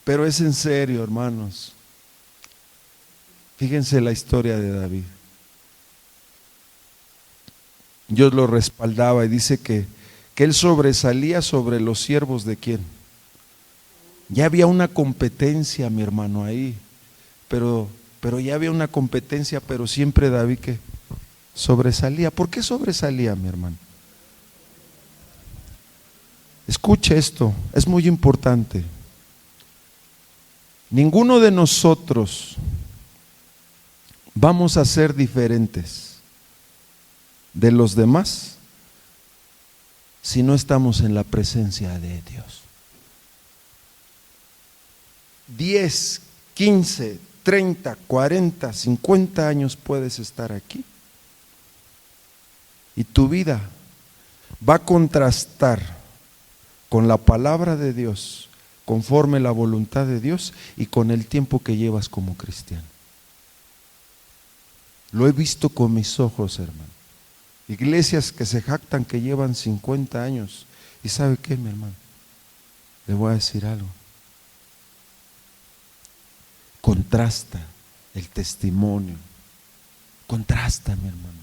pero es en serio, hermanos. Fíjense la historia de David. Dios lo respaldaba y dice que él sobresalía sobre los siervos de quién. Ya había una competencia, mi hermano, ahí, pero ya había una competencia, pero siempre David que sobresalía. ¿Por qué sobresalía, mi hermano? Escuche esto, es muy importante. Ninguno de nosotros vamos a ser diferentes de los demás si no estamos en la presencia de Dios. 10, 15, 30, 40, 50 años puedes estar aquí y tu vida va a contrastar con la palabra de Dios, conforme la voluntad de Dios y con el tiempo que llevas como cristiano. Lo he visto con mis ojos, hermano. Iglesias que se jactan que llevan 50 años. ¿Y sabe qué, mi hermano? Le voy a decir algo. Contrasta el testimonio. Contrasta, mi hermano.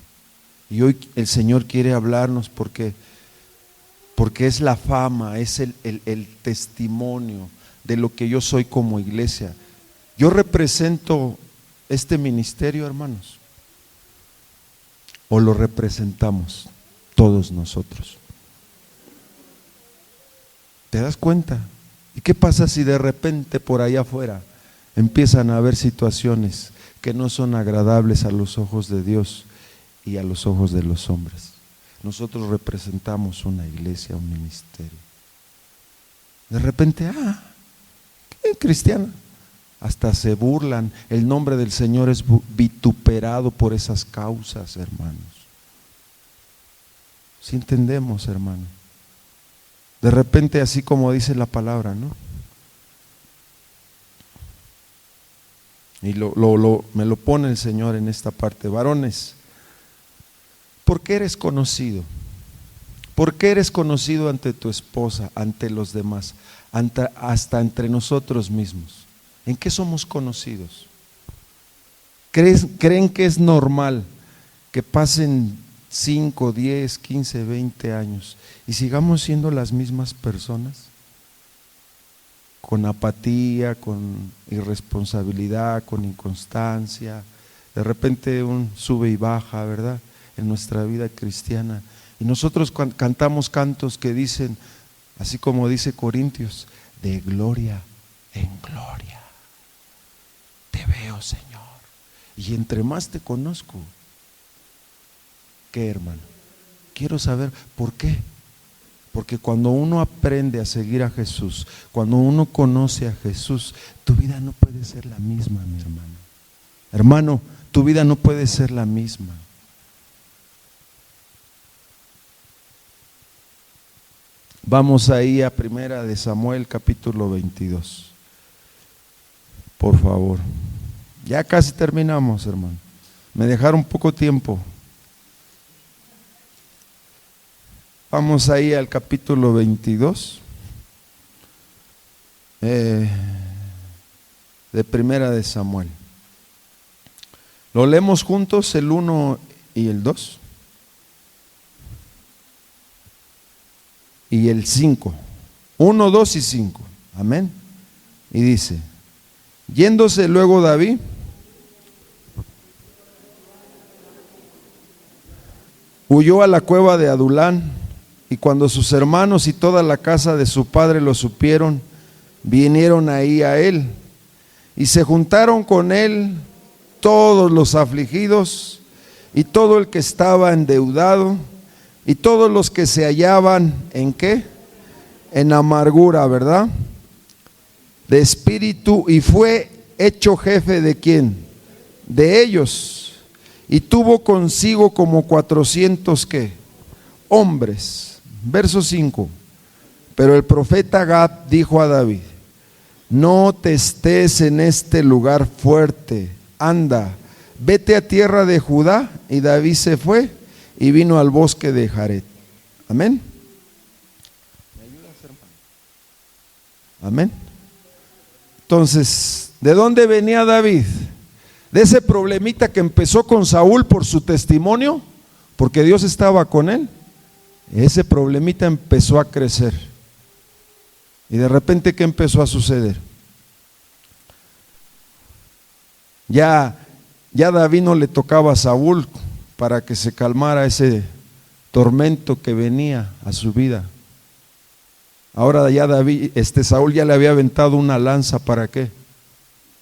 Y hoy el Señor quiere hablarnos porque es la fama, es el testimonio de lo que yo soy como iglesia. Yo represento este ministerio, hermanos, o lo representamos todos nosotros. ¿Te das cuenta? ¿Y qué pasa si de repente por allá afuera empiezan a haber situaciones que no son agradables a los ojos de Dios y a los ojos de los hombres? Nosotros representamos una iglesia, un ministerio. De repente, ¿qué cristiana? hasta se burlan. El nombre del Señor es vituperado por esas causas, hermanos. Si entendemos, hermano. De repente, así como dice la palabra, ¿no? Y me lo pone el Señor en esta parte. Varones, ¿por qué eres conocido? ¿Por qué eres conocido ante tu esposa, ante los demás, hasta entre nosotros mismos? ¿En qué somos conocidos? ¿Creen que es normal que pasen 5, 10, 15, 20 años y sigamos siendo las mismas personas? Con apatía, con irresponsabilidad, con inconstancia, de repente un sube y baja, ¿verdad? En nuestra vida cristiana. Y nosotros cantamos cantos que dicen, así como dice Corintios, de gloria en gloria. Te veo, Señor. Y entre más te conozco, ¿qué, hermano? Quiero saber por qué. Porque cuando uno aprende a seguir a Jesús, cuando uno conoce a Jesús, tu vida no puede ser la misma, mi hermano. Hermano, tu vida no puede ser la misma. Vamos ahí a Primera de Samuel, capítulo 22. Por favor. Ya casi terminamos, hermano. Me dejaron poco tiempo. Vamos ahí al capítulo 22 de Primera de Samuel. ¿Lo leemos juntos, el 1 y el 2? Y el 5. 1, 2 y 5. Amén. Y dice: yéndose luego David, huyó a la cueva de Adulán. Y cuando sus hermanos y toda la casa de su padre lo supieron, vinieron ahí a él. Y se juntaron con él todos los afligidos y todo el que estaba endeudado y todos los que se hallaban ¿en qué? En amargura, ¿verdad? De espíritu, y fue hecho jefe ¿de quién? De ellos. Y tuvo consigo como 400 ¿qué? Hombres. Verso 5. Pero el profeta Gad dijo a David: no te estés en este lugar fuerte, anda, vete a tierra de Judá. Y David se fue y vino al bosque de Jared. Amén. ¿Me ayudas, hermano? Amén. Entonces, ¿de dónde venía David? De ese problemita que empezó con Saúl por su testimonio, porque Dios estaba con él. Ese problemita empezó a crecer. Y de repente, ¿qué empezó a suceder? Ya David no le tocaba a Saúl para que se calmara ese tormento que venía a su vida. Ahora ya Saúl ya le había aventado una lanza, ¿para qué?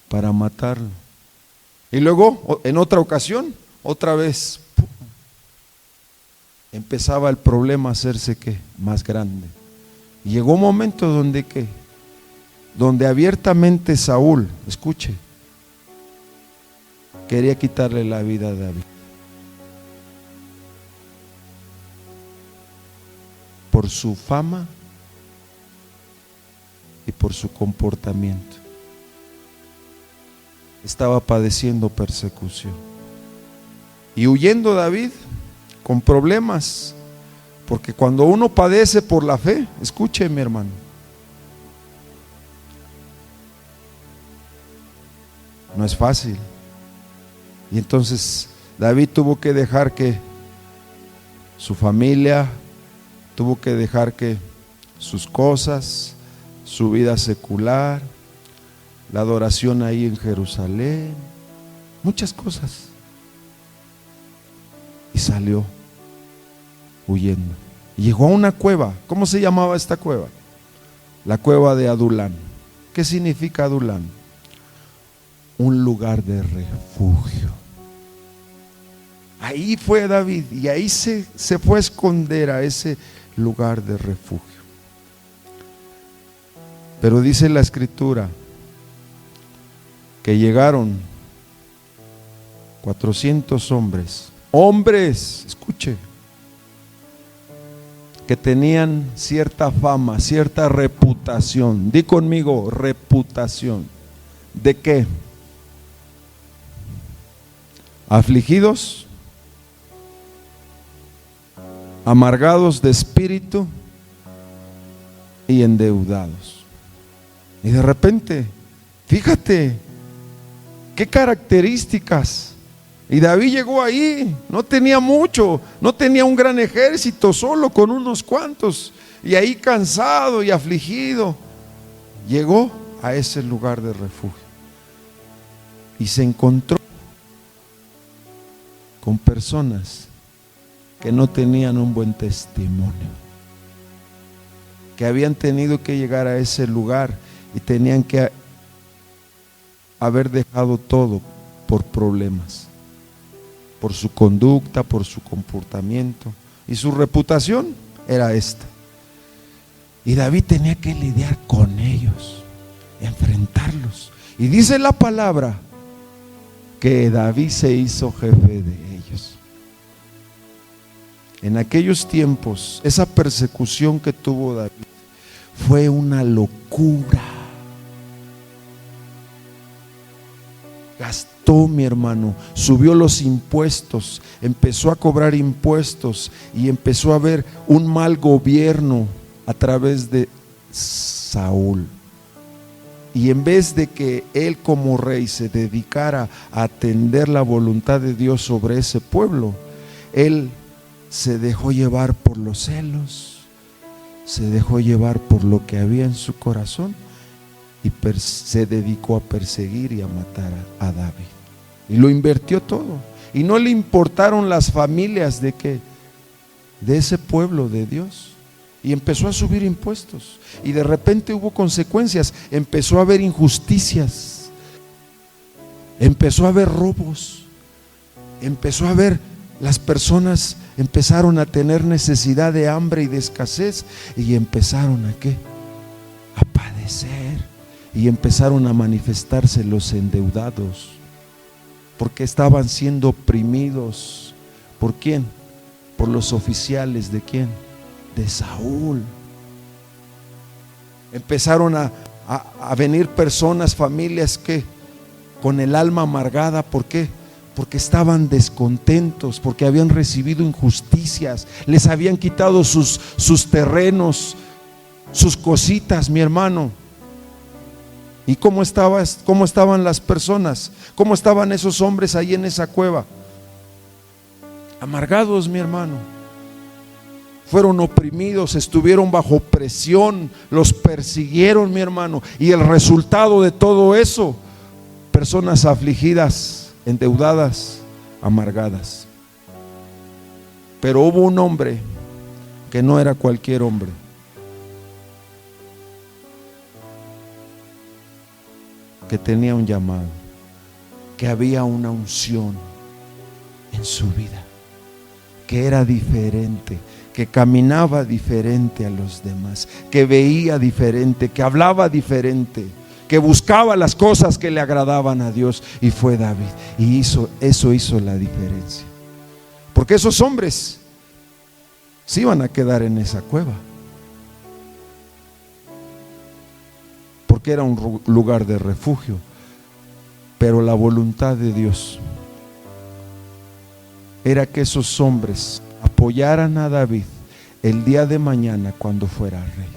Para matarlo. Y luego, en otra ocasión, otra vez empezaba el problema a hacerse ¿qué? Más grande. Y llegó un momento donde ¿qué? Donde abiertamente Saúl, escuche, quería quitarle la vida a David. Por su fama y por su comportamiento. Estaba padeciendo persecución. Y huyendo David con problemas, porque cuando uno padece por la fe, escuche mi hermano, no es fácil. Y entonces David tuvo que dejar que su familia, tuvo que dejar que sus cosas, su vida secular, la adoración ahí en Jerusalén, muchas cosas. Y salió huyendo. Y llegó a una cueva. ¿Cómo se llamaba esta cueva? La cueva de Adulán. ¿Qué significa Adulán? Un lugar de refugio. Ahí fue David y ahí se fue a esconder a ese lugar de refugio. Pero dice la escritura que llegaron 400 hombres, escuche, que tenían cierta fama, cierta reputación. Di conmigo, reputación. ¿De qué? Afligidos, amargados de espíritu y endeudados. Y de repente, fíjate, qué características. Y David llegó ahí, no tenía mucho, no tenía un gran ejército, solo con unos cuantos. Y ahí cansado y afligido, llegó a ese lugar de refugio. Y se encontró con personas que no tenían un buen testimonio, que habían tenido que llegar a ese lugar y tenían que haber dejado todo por problemas, por su conducta, por su comportamiento, y su reputación era esta. Y David tenía que lidiar con ellos, enfrentarlos. Y dice la palabra que David se hizo jefe de ellos. En aquellos tiempos, esa persecución que tuvo David fue una locura. Gastó, mi hermano, subió los impuestos, empezó a cobrar impuestos y empezó a haber un mal gobierno a través de Saúl. Y en vez de que él como rey se dedicara a atender la voluntad de Dios sobre ese pueblo, él se dejó llevar por los celos, se dejó llevar por lo que había en su corazón y se dedicó a perseguir y a matar a David. Y lo invirtió todo. Y no le importaron las familias de ese pueblo de Dios. Y empezó a subir impuestos. Y de repente hubo consecuencias. Empezó a haber injusticias. Empezó a haber robos. Empezó a haber, las personas empezaron a tener necesidad de hambre y de escasez. Y empezaron ¿a qué? A padecer. Y empezaron a manifestarse los endeudados, porque estaban siendo oprimidos. ¿Por quién? Por los oficiales. ¿De quién? De Saúl. Empezaron a venir personas, familias que con el alma amargada. ¿Por qué? Porque estaban descontentos, porque habían recibido injusticias, les habían quitado sus terrenos, sus cositas, mi hermano. ¿Y cómo estaban las personas? ¿Cómo estaban esos hombres ahí en esa cueva? Amargados, mi hermano. Fueron oprimidos, estuvieron bajo presión, los persiguieron, mi hermano. Y el resultado de todo eso, personas afligidas, endeudadas, amargadas. Pero hubo un hombre que no era cualquier hombre. Que tenía un llamado, que había una unción en su vida, que era diferente, que caminaba diferente a los demás, que veía diferente, que hablaba diferente, que buscaba las cosas que le agradaban a Dios, y fue David. Y eso hizo la diferencia, porque esos hombres se iban a quedar en esa cueva, porque era un lugar de refugio. Pero la voluntad de Dios era que esos hombres apoyaran a David el día de mañana cuando fuera rey.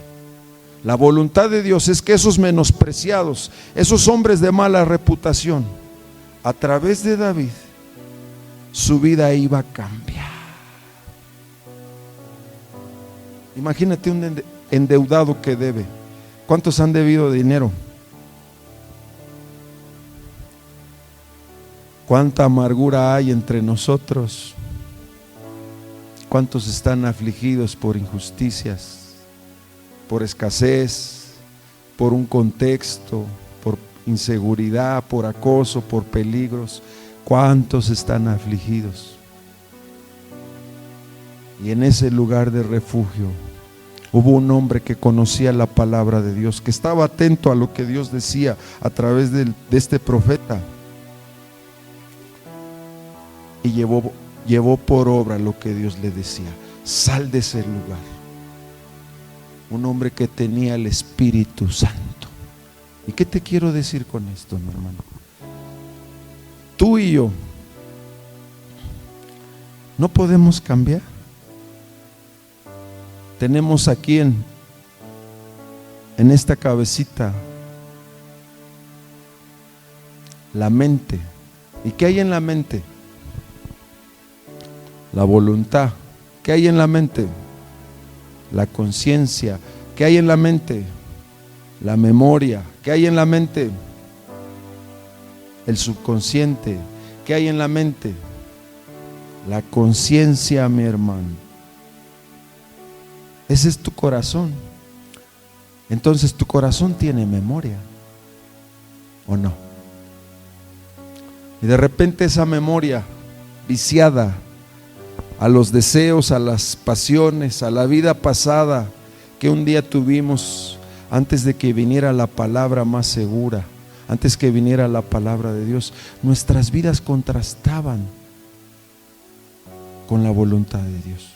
La voluntad de Dios es que esos menospreciados, esos hombres de mala reputación, a través de David, su vida iba a cambiar. Imagínate un endeudado que debe. ¿Cuántos han debido dinero? ¿Cuánta amargura hay entre nosotros? ¿Cuántos están afligidos por injusticias, por escasez, por un contexto, por inseguridad, por acoso, por peligros? ¿Cuántos están afligidos? Y en ese lugar de refugio, hubo un hombre que conocía la palabra de Dios, que estaba atento a lo que Dios decía a través de este profeta, y llevó por obra lo que Dios le decía. Sal de ese lugar. Un hombre que tenía el Espíritu Santo. ¿Y qué te quiero decir con esto, mi hermano? Tú y yo no podemos cambiar. Tenemos aquí en esta cabecita la mente. ¿Y qué hay en la mente? La voluntad. ¿Qué hay en la mente? La conciencia. ¿Qué hay en la mente? La memoria. ¿Qué hay en la mente? El subconsciente. ¿Qué hay en la mente? La conciencia, mi hermano. Ese es tu corazón. Entonces tu corazón tiene memoria, ¿o no? Y de repente esa memoria viciada a los deseos, a las pasiones, a la vida pasada que un día tuvimos antes de que viniera la palabra más segura, antes que viniera la palabra de Dios, nuestras vidas contrastaban con la voluntad de Dios.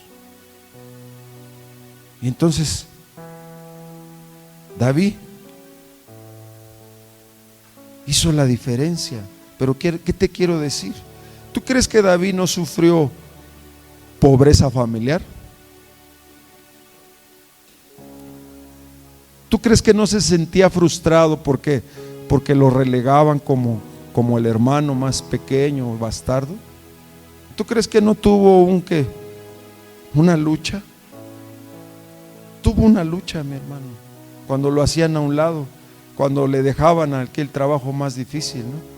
Y entonces David hizo la diferencia. Pero ¿qué te quiero decir? ¿Tú crees que David no sufrió pobreza familiar? ¿Tú crees que no se sentía frustrado porque lo relegaban como el hermano más pequeño, bastardo? ¿Tú crees que no tuvo una lucha? Tuvo una lucha, mi hermano, cuando lo hacían a un lado, cuando le dejaban aquel trabajo más difícil, ¿no?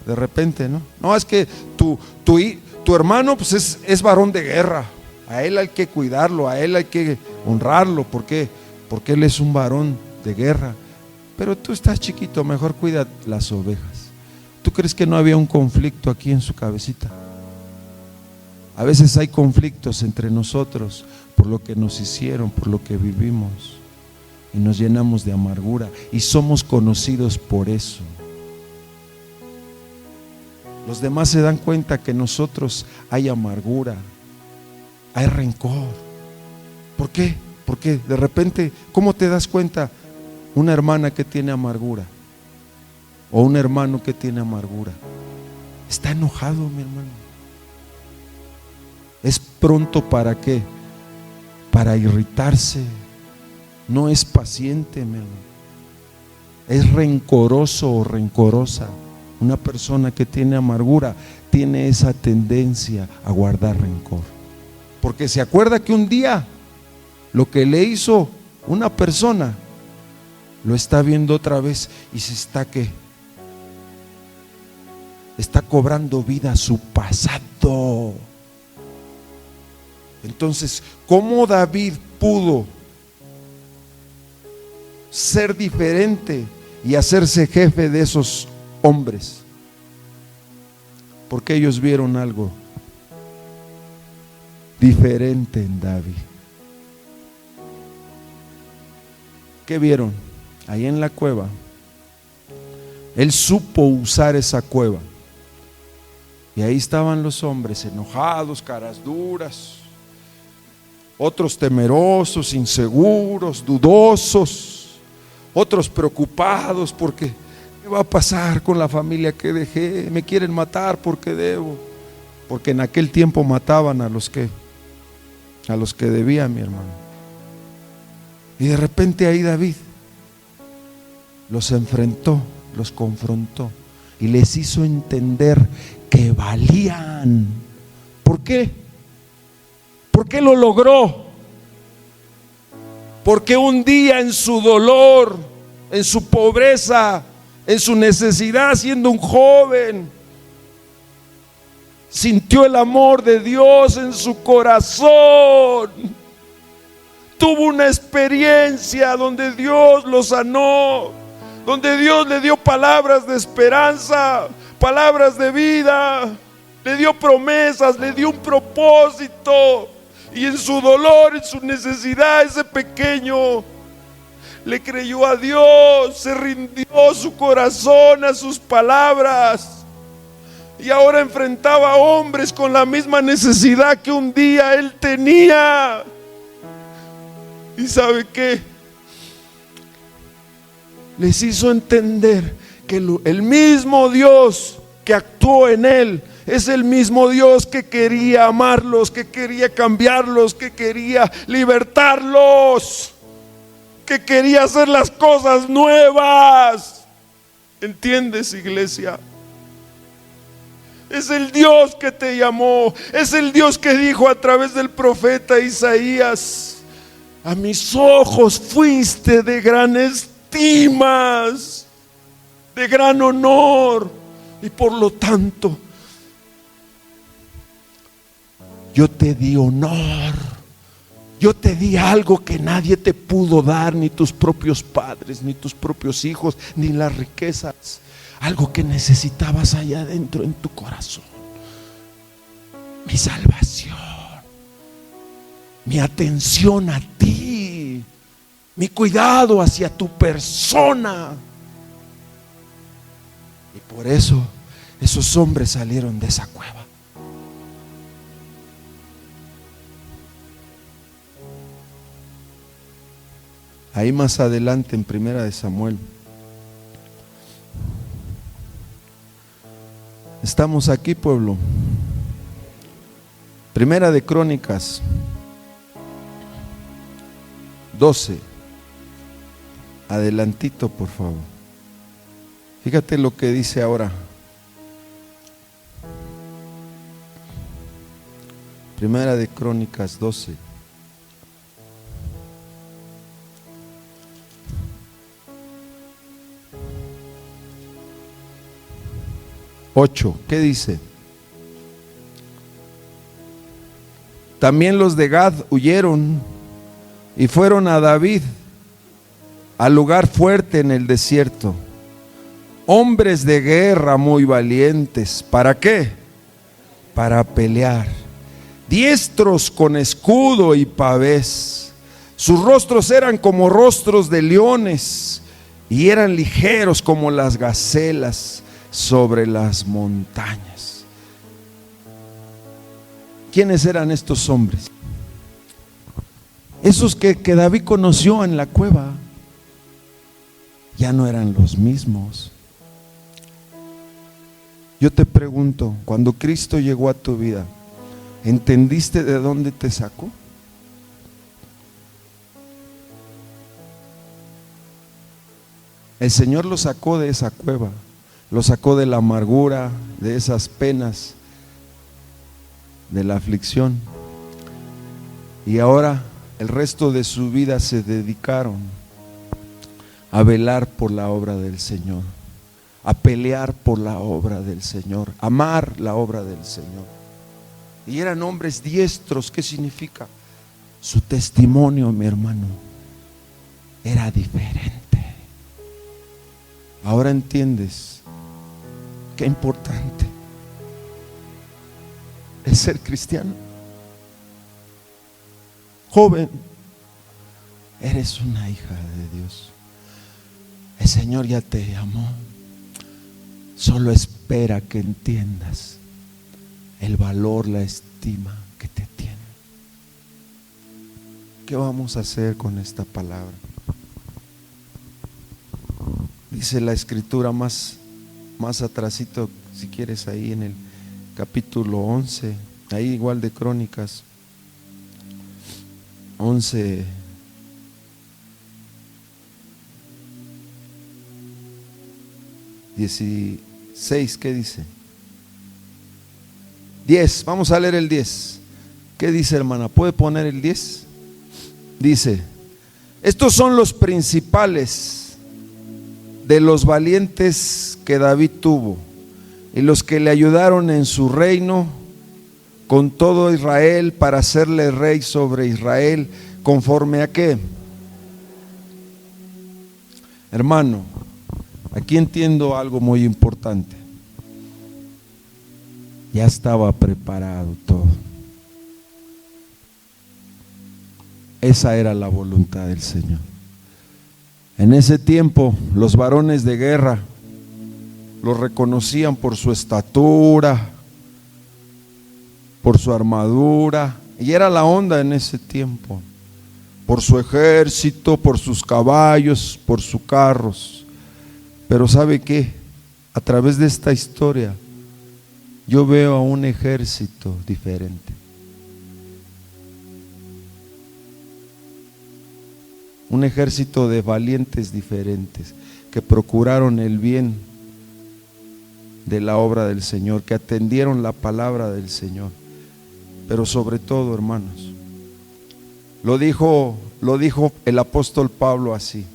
De repente, ¿no? No, es que tu hermano pues es varón de guerra, a él hay que cuidarlo, a él hay que honrarlo. ¿Por qué? Porque él es un varón de guerra. Pero tú estás chiquito, mejor cuida las ovejas. ¿Tú crees que no había un conflicto aquí en su cabecita? A veces hay conflictos entre nosotros por lo que nos hicieron, por lo que vivimos, y nos llenamos de amargura y somos conocidos por eso. Los demás se dan cuenta que en nosotros hay amargura, hay rencor. ¿Por qué? Porque de repente, ¿cómo te das cuenta una hermana que tiene amargura? O un hermano que tiene amargura. Está enojado, mi hermano. Es pronto ¿para qué? Para irritarse. No es paciente, mi hermano. Es rencoroso o rencorosa. Una persona que tiene amargura tiene esa tendencia a guardar rencor. Porque se acuerda que un día lo que le hizo una persona lo está viendo otra vez y se está cobrando vida a su pasado. Entonces, ¿cómo David pudo ser diferente y hacerse jefe de esos hombres? Porque ellos vieron algo diferente en David. ¿Qué vieron? Ahí en la cueva, él supo usar esa cueva. Y ahí estaban los hombres enojados, caras duras, otros temerosos, inseguros, dudosos, otros preocupados porque ¿qué va a pasar con la familia que dejé? Me quieren matar porque debo. Porque en aquel tiempo mataban a los que debían, mi hermano. Y de repente ahí David los enfrentó, los confrontó y les hizo entender que valían. ¿Por qué? ¿Por qué lo logró? Porque un día en su dolor, en su pobreza, en su necesidad, siendo un joven, sintió el amor de Dios en su corazón. Tuvo una experiencia donde Dios lo sanó, donde Dios le dio palabras de esperanza, palabras de vida, le dio promesas, le dio un propósito. Y en su dolor, en su necesidad, ese pequeño le creyó a Dios, se rindió su corazón a sus palabras. Y ahora enfrentaba a hombres con la misma necesidad que un día él tenía. ¿Y sabe qué? Les hizo entender que el mismo Dios que actuó en él es el mismo Dios que quería amarlos, que quería cambiarlos, que quería libertarlos, que quería hacer las cosas nuevas. ¿Entiendes, iglesia? Es el Dios que te llamó, es el Dios que dijo a través del profeta Isaías: a mis ojos fuiste de gran estima, de gran honor, y por lo tanto yo te di honor, yo te di algo que nadie te pudo dar, ni tus propios padres, ni tus propios hijos, ni las riquezas. Algo que necesitabas allá adentro en tu corazón: mi salvación, mi atención a ti, mi cuidado hacia tu persona. Y por eso esos hombres salieron de esa cueva. Ahí más adelante en Primera de Samuel, estamos aquí, pueblo. Primera de Crónicas 12. Adelantito, por favor. Fíjate lo que dice ahora. Primera de Crónicas 12. ¿Qué dice? También los de Gad huyeron y fueron a David, al lugar fuerte en el desierto, hombres de guerra muy valientes. ¿Para qué? Para pelear, diestros con escudo y pavés. Sus rostros eran como rostros de leones y eran ligeros como las gacelas sobre las montañas. ¿Quiénes eran estos hombres? Esos que David conoció en la cueva ya no eran los mismos. Yo te pregunto, cuando Cristo llegó a tu vida, ¿entendiste de dónde te sacó? El Señor lo sacó de esa cueva, lo sacó de la amargura, de esas penas, de la aflicción. Y ahora el resto de su vida se dedicaron a velar por la obra del Señor, a pelear por la obra del Señor, amar la obra del Señor. Y eran hombres diestros. ¿Qué significa? Su testimonio, mi hermano, era diferente. Ahora entiendes qué importante es ser cristiano. Joven, eres una hija de Dios. El Señor ya te llamó. Solo espera que entiendas el valor, la estima que te tiene. ¿Qué vamos a hacer con esta palabra? Dice la escritura más atrasito, si quieres, ahí en el capítulo 11, ahí igual de Crónicas 11, 16, ¿qué dice? 10, vamos a leer el 10. ¿Qué dice, hermana? ¿Puede poner el 10? Dice: estos son los principales de los valientes que David tuvo, y los que le ayudaron en su reino con todo Israel, para hacerle rey sobre Israel, conforme a qué. Hermano, aquí entiendo algo muy importante. Ya estaba preparado todo. Esa era la voluntad del Señor. En ese tiempo los varones de guerra los reconocían por su estatura, por su armadura, y era la onda en ese tiempo, por su ejército, por sus caballos, por sus carros. Pero ¿sabe qué? A través de esta historia yo veo a un ejército diferente. Un ejército de valientes diferentes que procuraron el bien de la obra del Señor, que atendieron la palabra del Señor. Pero sobre todo, hermanos, lo dijo el apóstol Pablo así: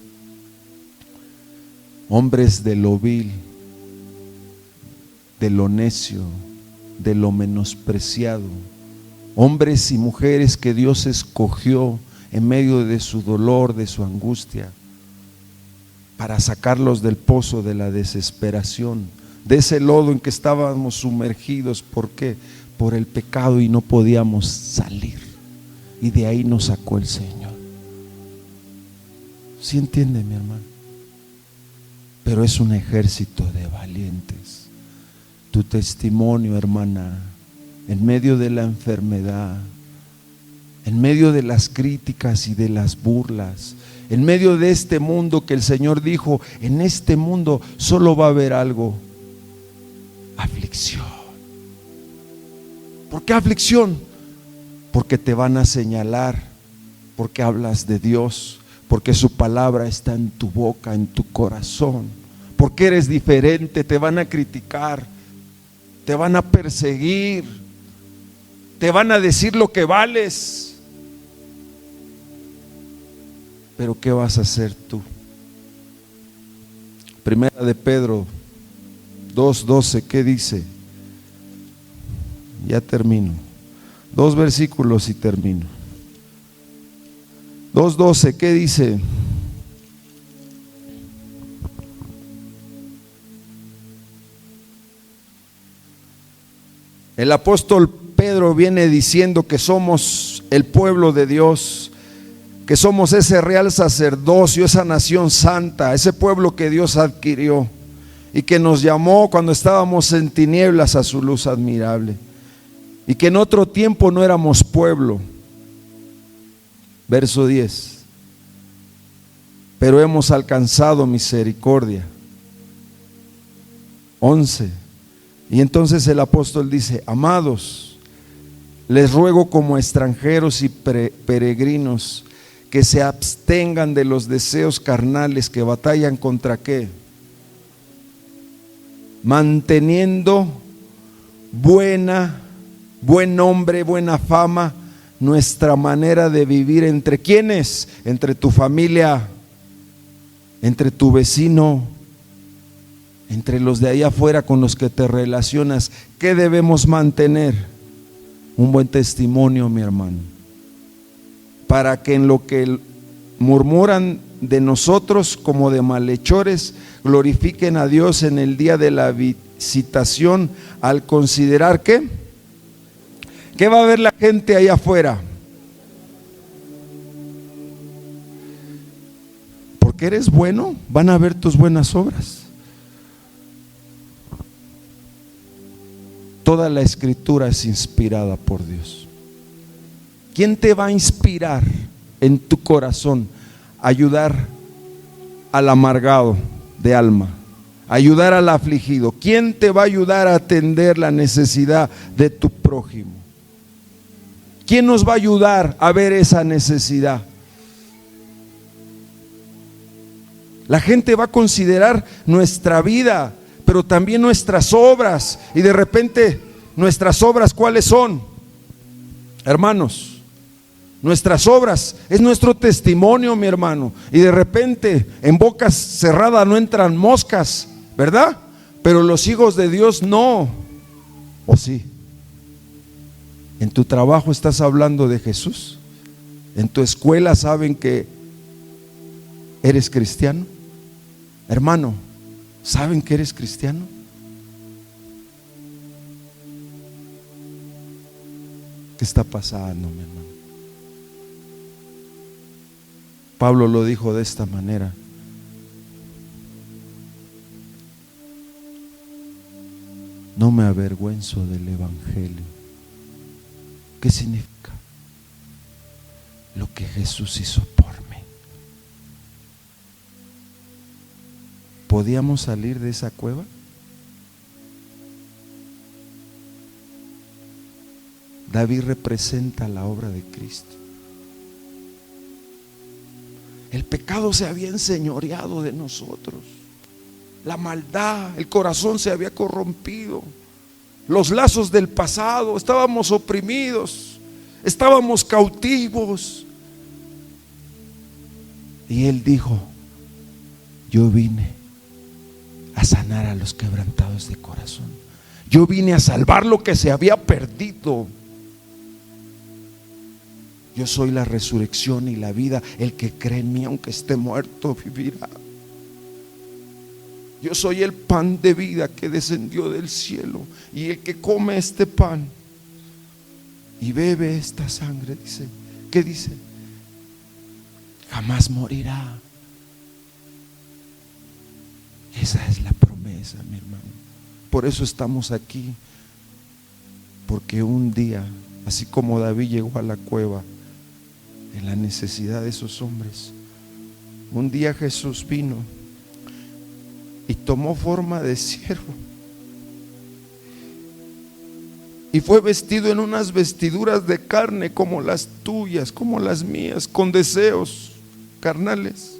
hombres de lo vil, de lo necio, de lo menospreciado, hombres y mujeres que Dios escogió en medio de su dolor, de su angustia, para sacarlos del pozo de la desesperación, de ese lodo en que estábamos sumergidos. ¿Por qué? Por el pecado, y no podíamos salir, y de ahí nos sacó el Señor. ¿Sí entiende, mi hermano? Pero es un ejército de valientes. Tu testimonio, hermana, en medio de la enfermedad, en medio de las críticas y de las burlas, en medio de este mundo que el Señor dijo: en este mundo solo va a haber algo: aflicción. ¿Por qué aflicción? Porque te van a señalar, porque hablas de Dios, porque su palabra está en tu boca, en tu corazón, porque eres diferente. Te van a criticar, te van a perseguir, te van a decir lo que vales. Pero ¿qué vas a hacer tú? Primera de Pedro 2:12, ¿qué dice? Ya termino. 2 versículos y termino. 2:12, ¿qué dice? El apóstol Pedro viene diciendo que somos el pueblo de Dios, que somos ese real sacerdocio, esa nación santa, ese pueblo que Dios adquirió y que nos llamó cuando estábamos en tinieblas a su luz admirable, y que en otro tiempo no éramos pueblo. Verso 10: pero hemos alcanzado misericordia. 11: y entonces el apóstol dice: amados, les ruego como extranjeros y peregrinos que se abstengan de los deseos carnales que batallan contra ¿qué? Manteniendo buen nombre, buena fama, nuestra manera de vivir. ¿Entre quiénes? Entre tu familia, entre tu vecino, entre los de allá afuera con los que te relacionas. ¿Qué debemos mantener? Un buen testimonio, mi hermano, para que en lo que murmuran de nosotros como de malhechores, glorifiquen a Dios en el día de la visitación, al considerar ¿qué? ¿Qué va a ver la gente allá afuera? Porque eres bueno, van a ver tus buenas obras. Toda la escritura es inspirada por Dios. ¿Quién te va a inspirar en tu corazón a ayudar al amargado de alma, a ayudar al afligido? ¿Quién te va a ayudar a atender la necesidad de tu prójimo? ¿Quién nos va a ayudar a ver esa necesidad? La gente va a considerar nuestra vida, pero también nuestras obras. Y de repente, nuestras obras, ¿cuáles son? Hermanos, nuestras obras es nuestro testimonio, mi hermano. Y de repente, en bocas cerradas no entran moscas, ¿verdad? Pero los hijos de Dios no. ¿O sí? ¿En tu trabajo estás hablando de Jesús? ¿En tu escuela saben que eres cristiano? Hermano, ¿saben que eres cristiano? ¿Qué está pasando, mi hermano? Pablo lo dijo de esta manera: no me avergüenzo del evangelio. ¿Qué significa? Lo que Jesús hizo por mí. ¿Podíamos salir de esa cueva? David representa la obra de Cristo. El pecado se había enseñoreado de nosotros. La maldad, el corazón se había corrompido. Los lazos del pasado, estábamos oprimidos, estábamos cautivos. Y Él dijo: yo vine a sanar a los quebrantados de corazón. Yo vine a salvar lo que se había perdido. Yo soy la resurrección y la vida. El que cree en mí, aunque esté muerto, vivirá. Yo soy el pan de vida que descendió del cielo. Y el que come este pan y bebe esta sangre, dice, ¿qué dice? Jamás morirá. Esa es la promesa, mi hermano. Por eso estamos aquí. Porque un día, así como David llegó a la cueva en la necesidad de esos hombres, un día Jesús vino y tomó forma de siervo y fue vestido en unas vestiduras de carne como las tuyas, como las mías, con deseos carnales.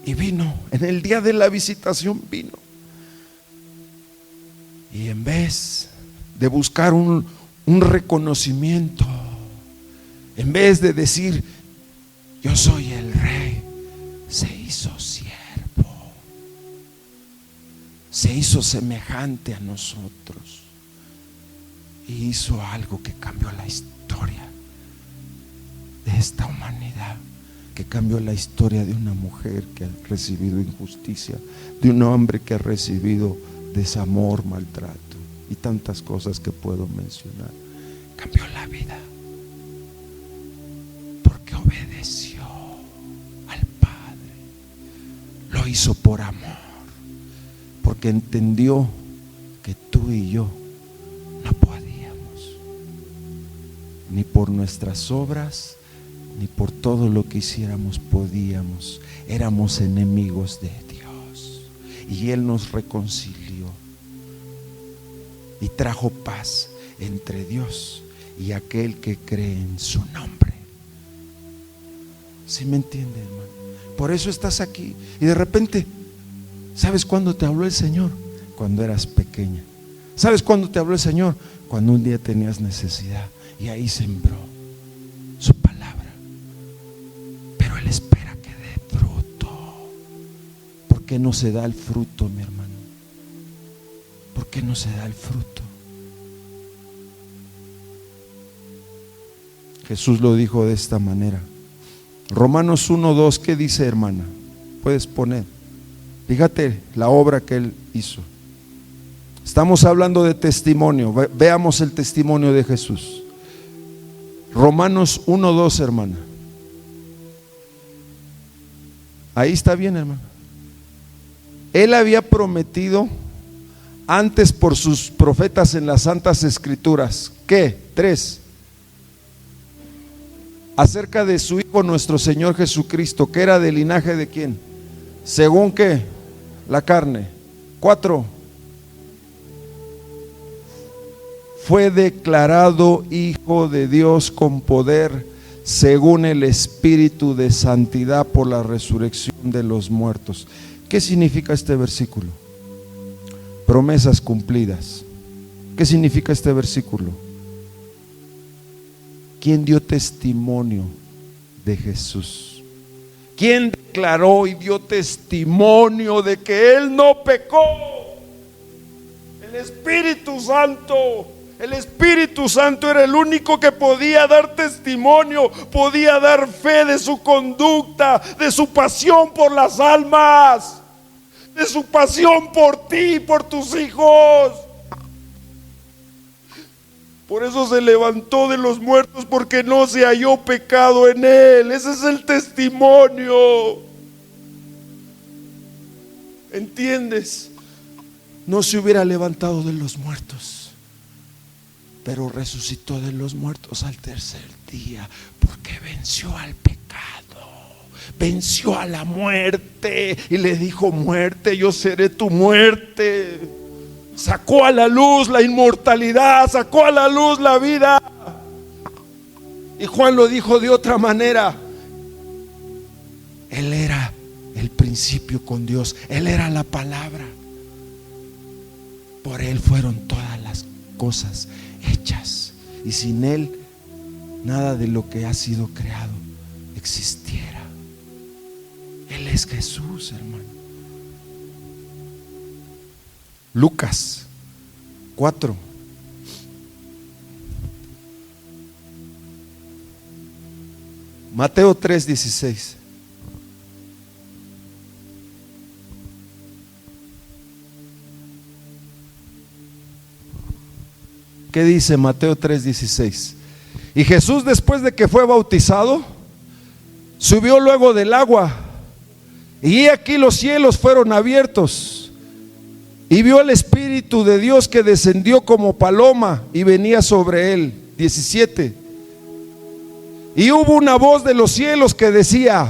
Y vino, en el día de la visitación vino, y en vez de buscar un reconocimiento, en vez de decir yo soy el rey, se hizo siervo, se hizo semejante a nosotros y hizo algo que cambió la historia de esta humanidad, que cambió la historia de una mujer que ha recibido injusticia, de un hombre que ha recibido desamor, maltrato y tantas cosas que puedo mencionar. Cambió la vida porque obedeció al Padre. Lo hizo por amor, porque entendió que tú y yo no podíamos, ni por nuestras obras, ni por todo lo que hiciéramos podíamos. Éramos enemigos de Dios y Él nos reconcilió y trajo paz entre Dios y aquel que cree en su nombre. ¿Sí me entiende, hermano? Por eso estás aquí. Y de repente, ¿sabes cuándo te habló el Señor? Cuando eras pequeña. ¿Sabes cuándo te habló el Señor? Cuando un día tenías necesidad y ahí sembró su palabra. Pero Él espera que dé fruto. ¿Por qué no se da el fruto, mi hermano? ¿Por qué no se da el fruto? Jesús lo dijo de esta manera. Romanos 1:2, ¿qué dice, hermana? Puedes poner. Fíjate la obra que Él hizo. Estamos hablando de testimonio. Veamos el testimonio de Jesús. Romanos 1:2, hermana. Ahí está bien, hermana. Él había prometido antes por sus profetas en las santas escrituras. ¿Qué? 3. Acerca de su Hijo nuestro Señor Jesucristo, que era del linaje de ¿quién? ¿Según qué? La carne. 4. Fue declarado Hijo de Dios con poder según el Espíritu de santidad por la resurrección de los muertos. ¿Qué significa este versículo? Promesas cumplidas. ¿Qué significa este versículo? ¿Quién dio testimonio de Jesús? ¿Quién declaró y dio testimonio de que Él no pecó? El Espíritu Santo. El Espíritu Santo era el único que podía dar testimonio, podía dar fe de su conducta, de su pasión por las almas, de su pasión por ti, por tus hijos. Por eso se levantó de los muertos, porque no se halló pecado en él. Ese es el testimonio. ¿Entiendes? No se hubiera levantado de los muertos, pero resucitó de los muertos al tercer día, porque venció al pecado, venció a la muerte y le dijo: muerte, yo seré tu muerte. Sacó a la luz la inmortalidad, sacó a la luz la vida. Y Juan lo dijo de otra manera: Él era el principio con Dios, Él era la palabra. Por Él fueron todas las cosas hechas, y sin Él nada de lo que ha sido creado existiera. Él es Jesús, hermano. Lucas 4. Mateo 3:16. ¿Qué dice Mateo 3:16? Y Jesús, después de que fue bautizado, subió luego del agua, y aquí los cielos fueron abiertos, y vio el Espíritu de Dios que descendió como paloma y venía sobre él. 17. Y hubo una voz de los cielos que decía: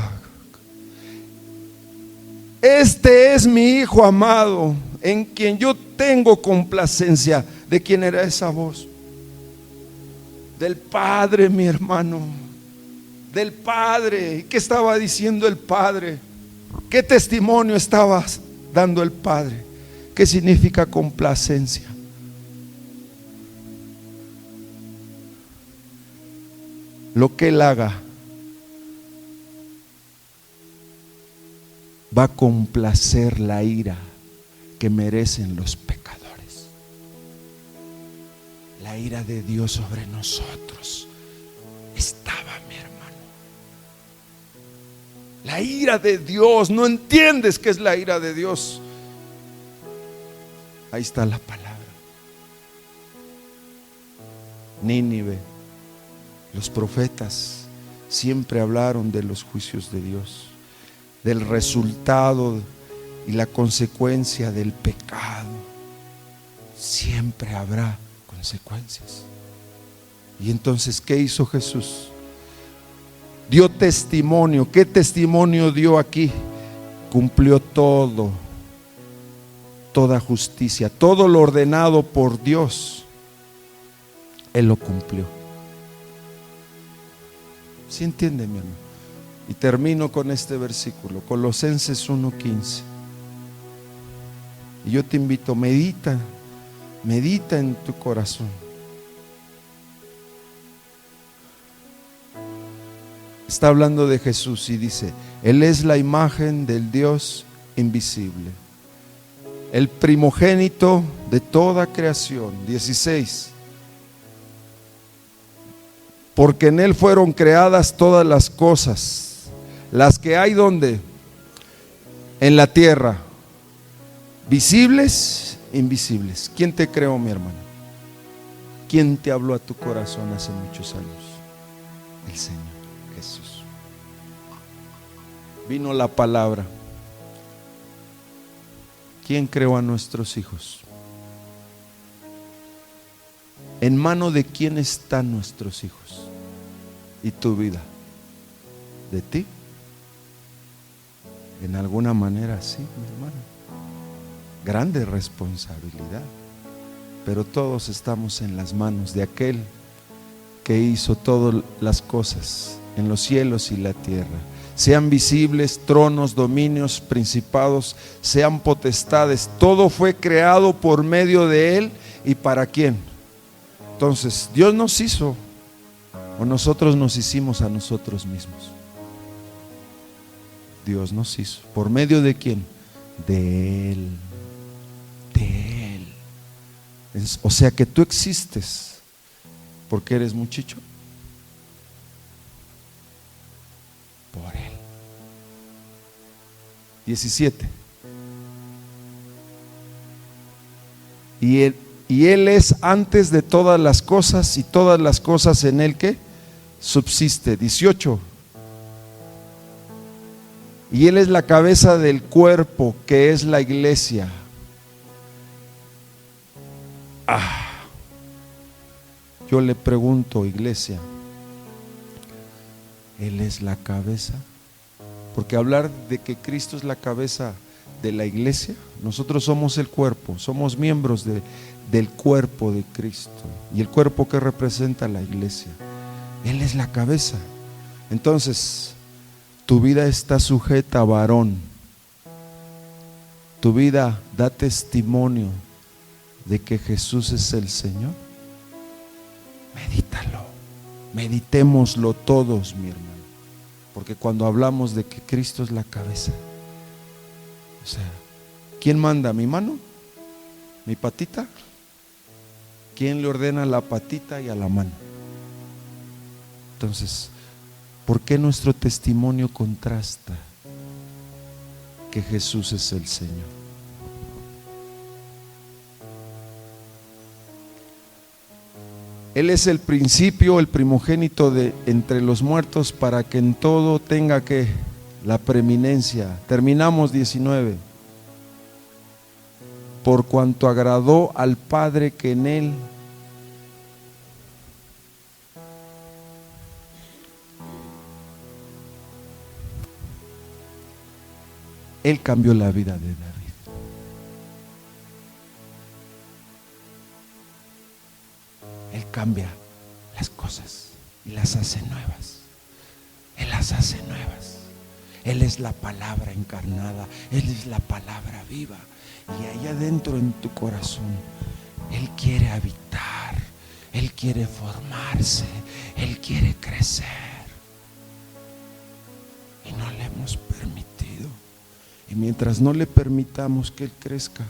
este es mi Hijo amado, en quien yo tengo complacencia. ¿De quién era esa voz? Del Padre, mi hermano. Del Padre. ¿Qué estaba diciendo el Padre? ¿Qué testimonio estaba dando el Padre? ¿Qué significa complacencia? Lo que Él haga va a complacer la ira que merecen los pecadores. La ira de Dios sobre nosotros estaba, mi hermano. La ira de Dios. ¿No entiendes qué es la ira de Dios? Ahí está la palabra. Nínive, los profetas siempre hablaron de los juicios de Dios, del resultado y la consecuencia del pecado. Siempre habrá consecuencias. Y entonces, ¿qué hizo Jesús? Dio testimonio. ¿Qué testimonio dio aquí? Cumplió todo, toda justicia, todo lo ordenado por Dios. Él lo cumplió. ¿Sí entiende, mi hermano? Y termino con este versículo, Colosenses 1:15. Y yo te invito, medita en tu corazón. Está hablando de Jesús y dice: Él es la imagen del Dios invisible, el primogénito de toda creación. 16. Porque en Él fueron creadas todas las cosas, las que hay donde, en la tierra, visibles, invisibles. ¿Quién te creó, mi hermano? ¿Quién te habló a tu corazón hace muchos años? El Señor Jesús. Vino la palabra. ¿Quién creó a nuestros hijos? ¿En mano de quién están nuestros hijos? ¿Y tu vida? ¿De ti? En alguna manera sí, mi hermano. Grande responsabilidad. Pero todos estamos en las manos de aquel que hizo todas las cosas en los cielos y la tierra, sean visibles, tronos, dominios, principados, sean potestades. Todo fue creado por medio de Él. ¿Y para quién? Entonces, Dios nos hizo, o nosotros nos hicimos a nosotros mismos. Dios nos hizo. ¿Por medio de quién? De Él. De Él. O sea que tú existes porque eres muchacho. Por Él. 17. Y Él es antes de todas las cosas, y todas las cosas en Él que subsiste. 18. Y Él es la cabeza del cuerpo, que es la iglesia. Yo le pregunto, iglesia, ¿Él es la cabeza? Porque hablar de que Cristo es la cabeza de la iglesia, nosotros somos el cuerpo, somos miembros del cuerpo de Cristo. Y el cuerpo que representa la iglesia, Él es la cabeza. Entonces, tu vida está sujeta, varón. Tu vida da testimonio de que Jesús es el Señor. Medítalo, meditémoslo todos, mi hermano. Porque cuando hablamos de que Cristo es la cabeza, o sea, ¿quién manda? ¿Mi mano? ¿Mi patita? ¿Quién le ordena a la patita y a la mano? Entonces, ¿por qué nuestro testimonio contrasta que Jesús es el Señor? Él es el principio, el primogénito de entre los muertos, para que en todo tenga que la preeminencia. Terminamos 19. Por cuanto agradó al Padre que en Él cambió la vida de David. Él cambia las cosas y las hace nuevas. Él las hace nuevas. Él es la palabra encarnada. Él es la palabra viva. Y ahí adentro en tu corazón, Él quiere habitar. Él quiere formarse. Él quiere crecer. Y no le hemos permitido. Y mientras no le permitamos que Él crezca,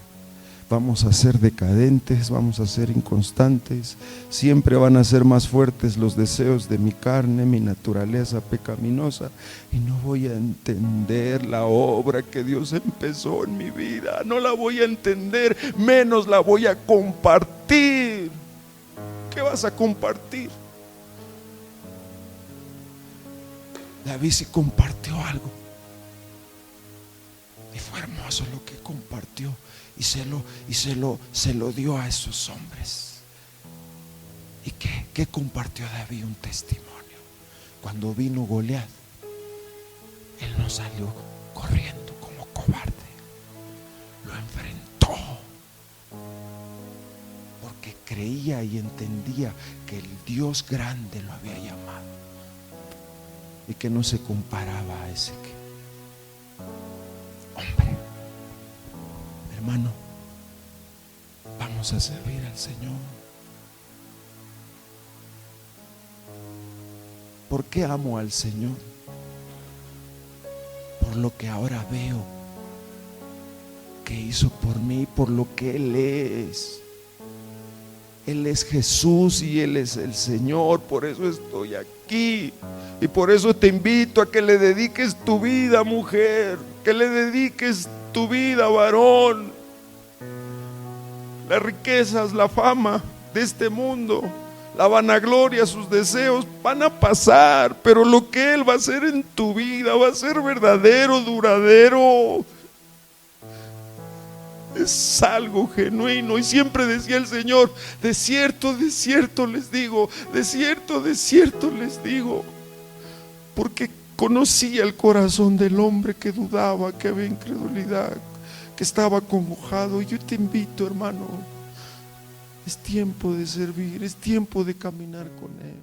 vamos a ser decadentes, vamos a ser inconstantes, siempre van a ser más fuertes los deseos de mi carne, mi naturaleza pecaminosa, y no voy a entender la obra que Dios empezó en mi vida, no la voy a entender, menos la voy a compartir. ¿Qué vas a compartir? David sí compartió algo, y fue hermoso lo que compartió. Y se lo dio a esos hombres. ¿Y qué compartió David? Un testimonio. Cuando vino Goliat, él no salió corriendo como cobarde. Lo enfrentó. Porque creía y entendía que el Dios grande lo había llamado. Y que no se comparaba a ese hombre. Hermano, vamos a servir al Señor. ¿Por qué amo al Señor? Por lo que ahora veo que hizo por mí, por lo que Él es. Él es Jesús y Él es el Señor. Por eso estoy aquí. Y por eso te invito a que le dediques tu vida, mujer. Que le dediques tu vida, varón. Las riquezas, la fama de este mundo, la vanagloria, sus deseos van a pasar, pero lo que Él va a hacer en tu vida va a ser verdadero, duradero. Es algo genuino. Y siempre decía el Señor: de cierto les digo, de cierto les digo. Porque conocía el corazón del hombre que dudaba, que había incredulidad, que estaba acongojado. Y yo te invito, hermano, es tiempo de servir, es tiempo de caminar con Él.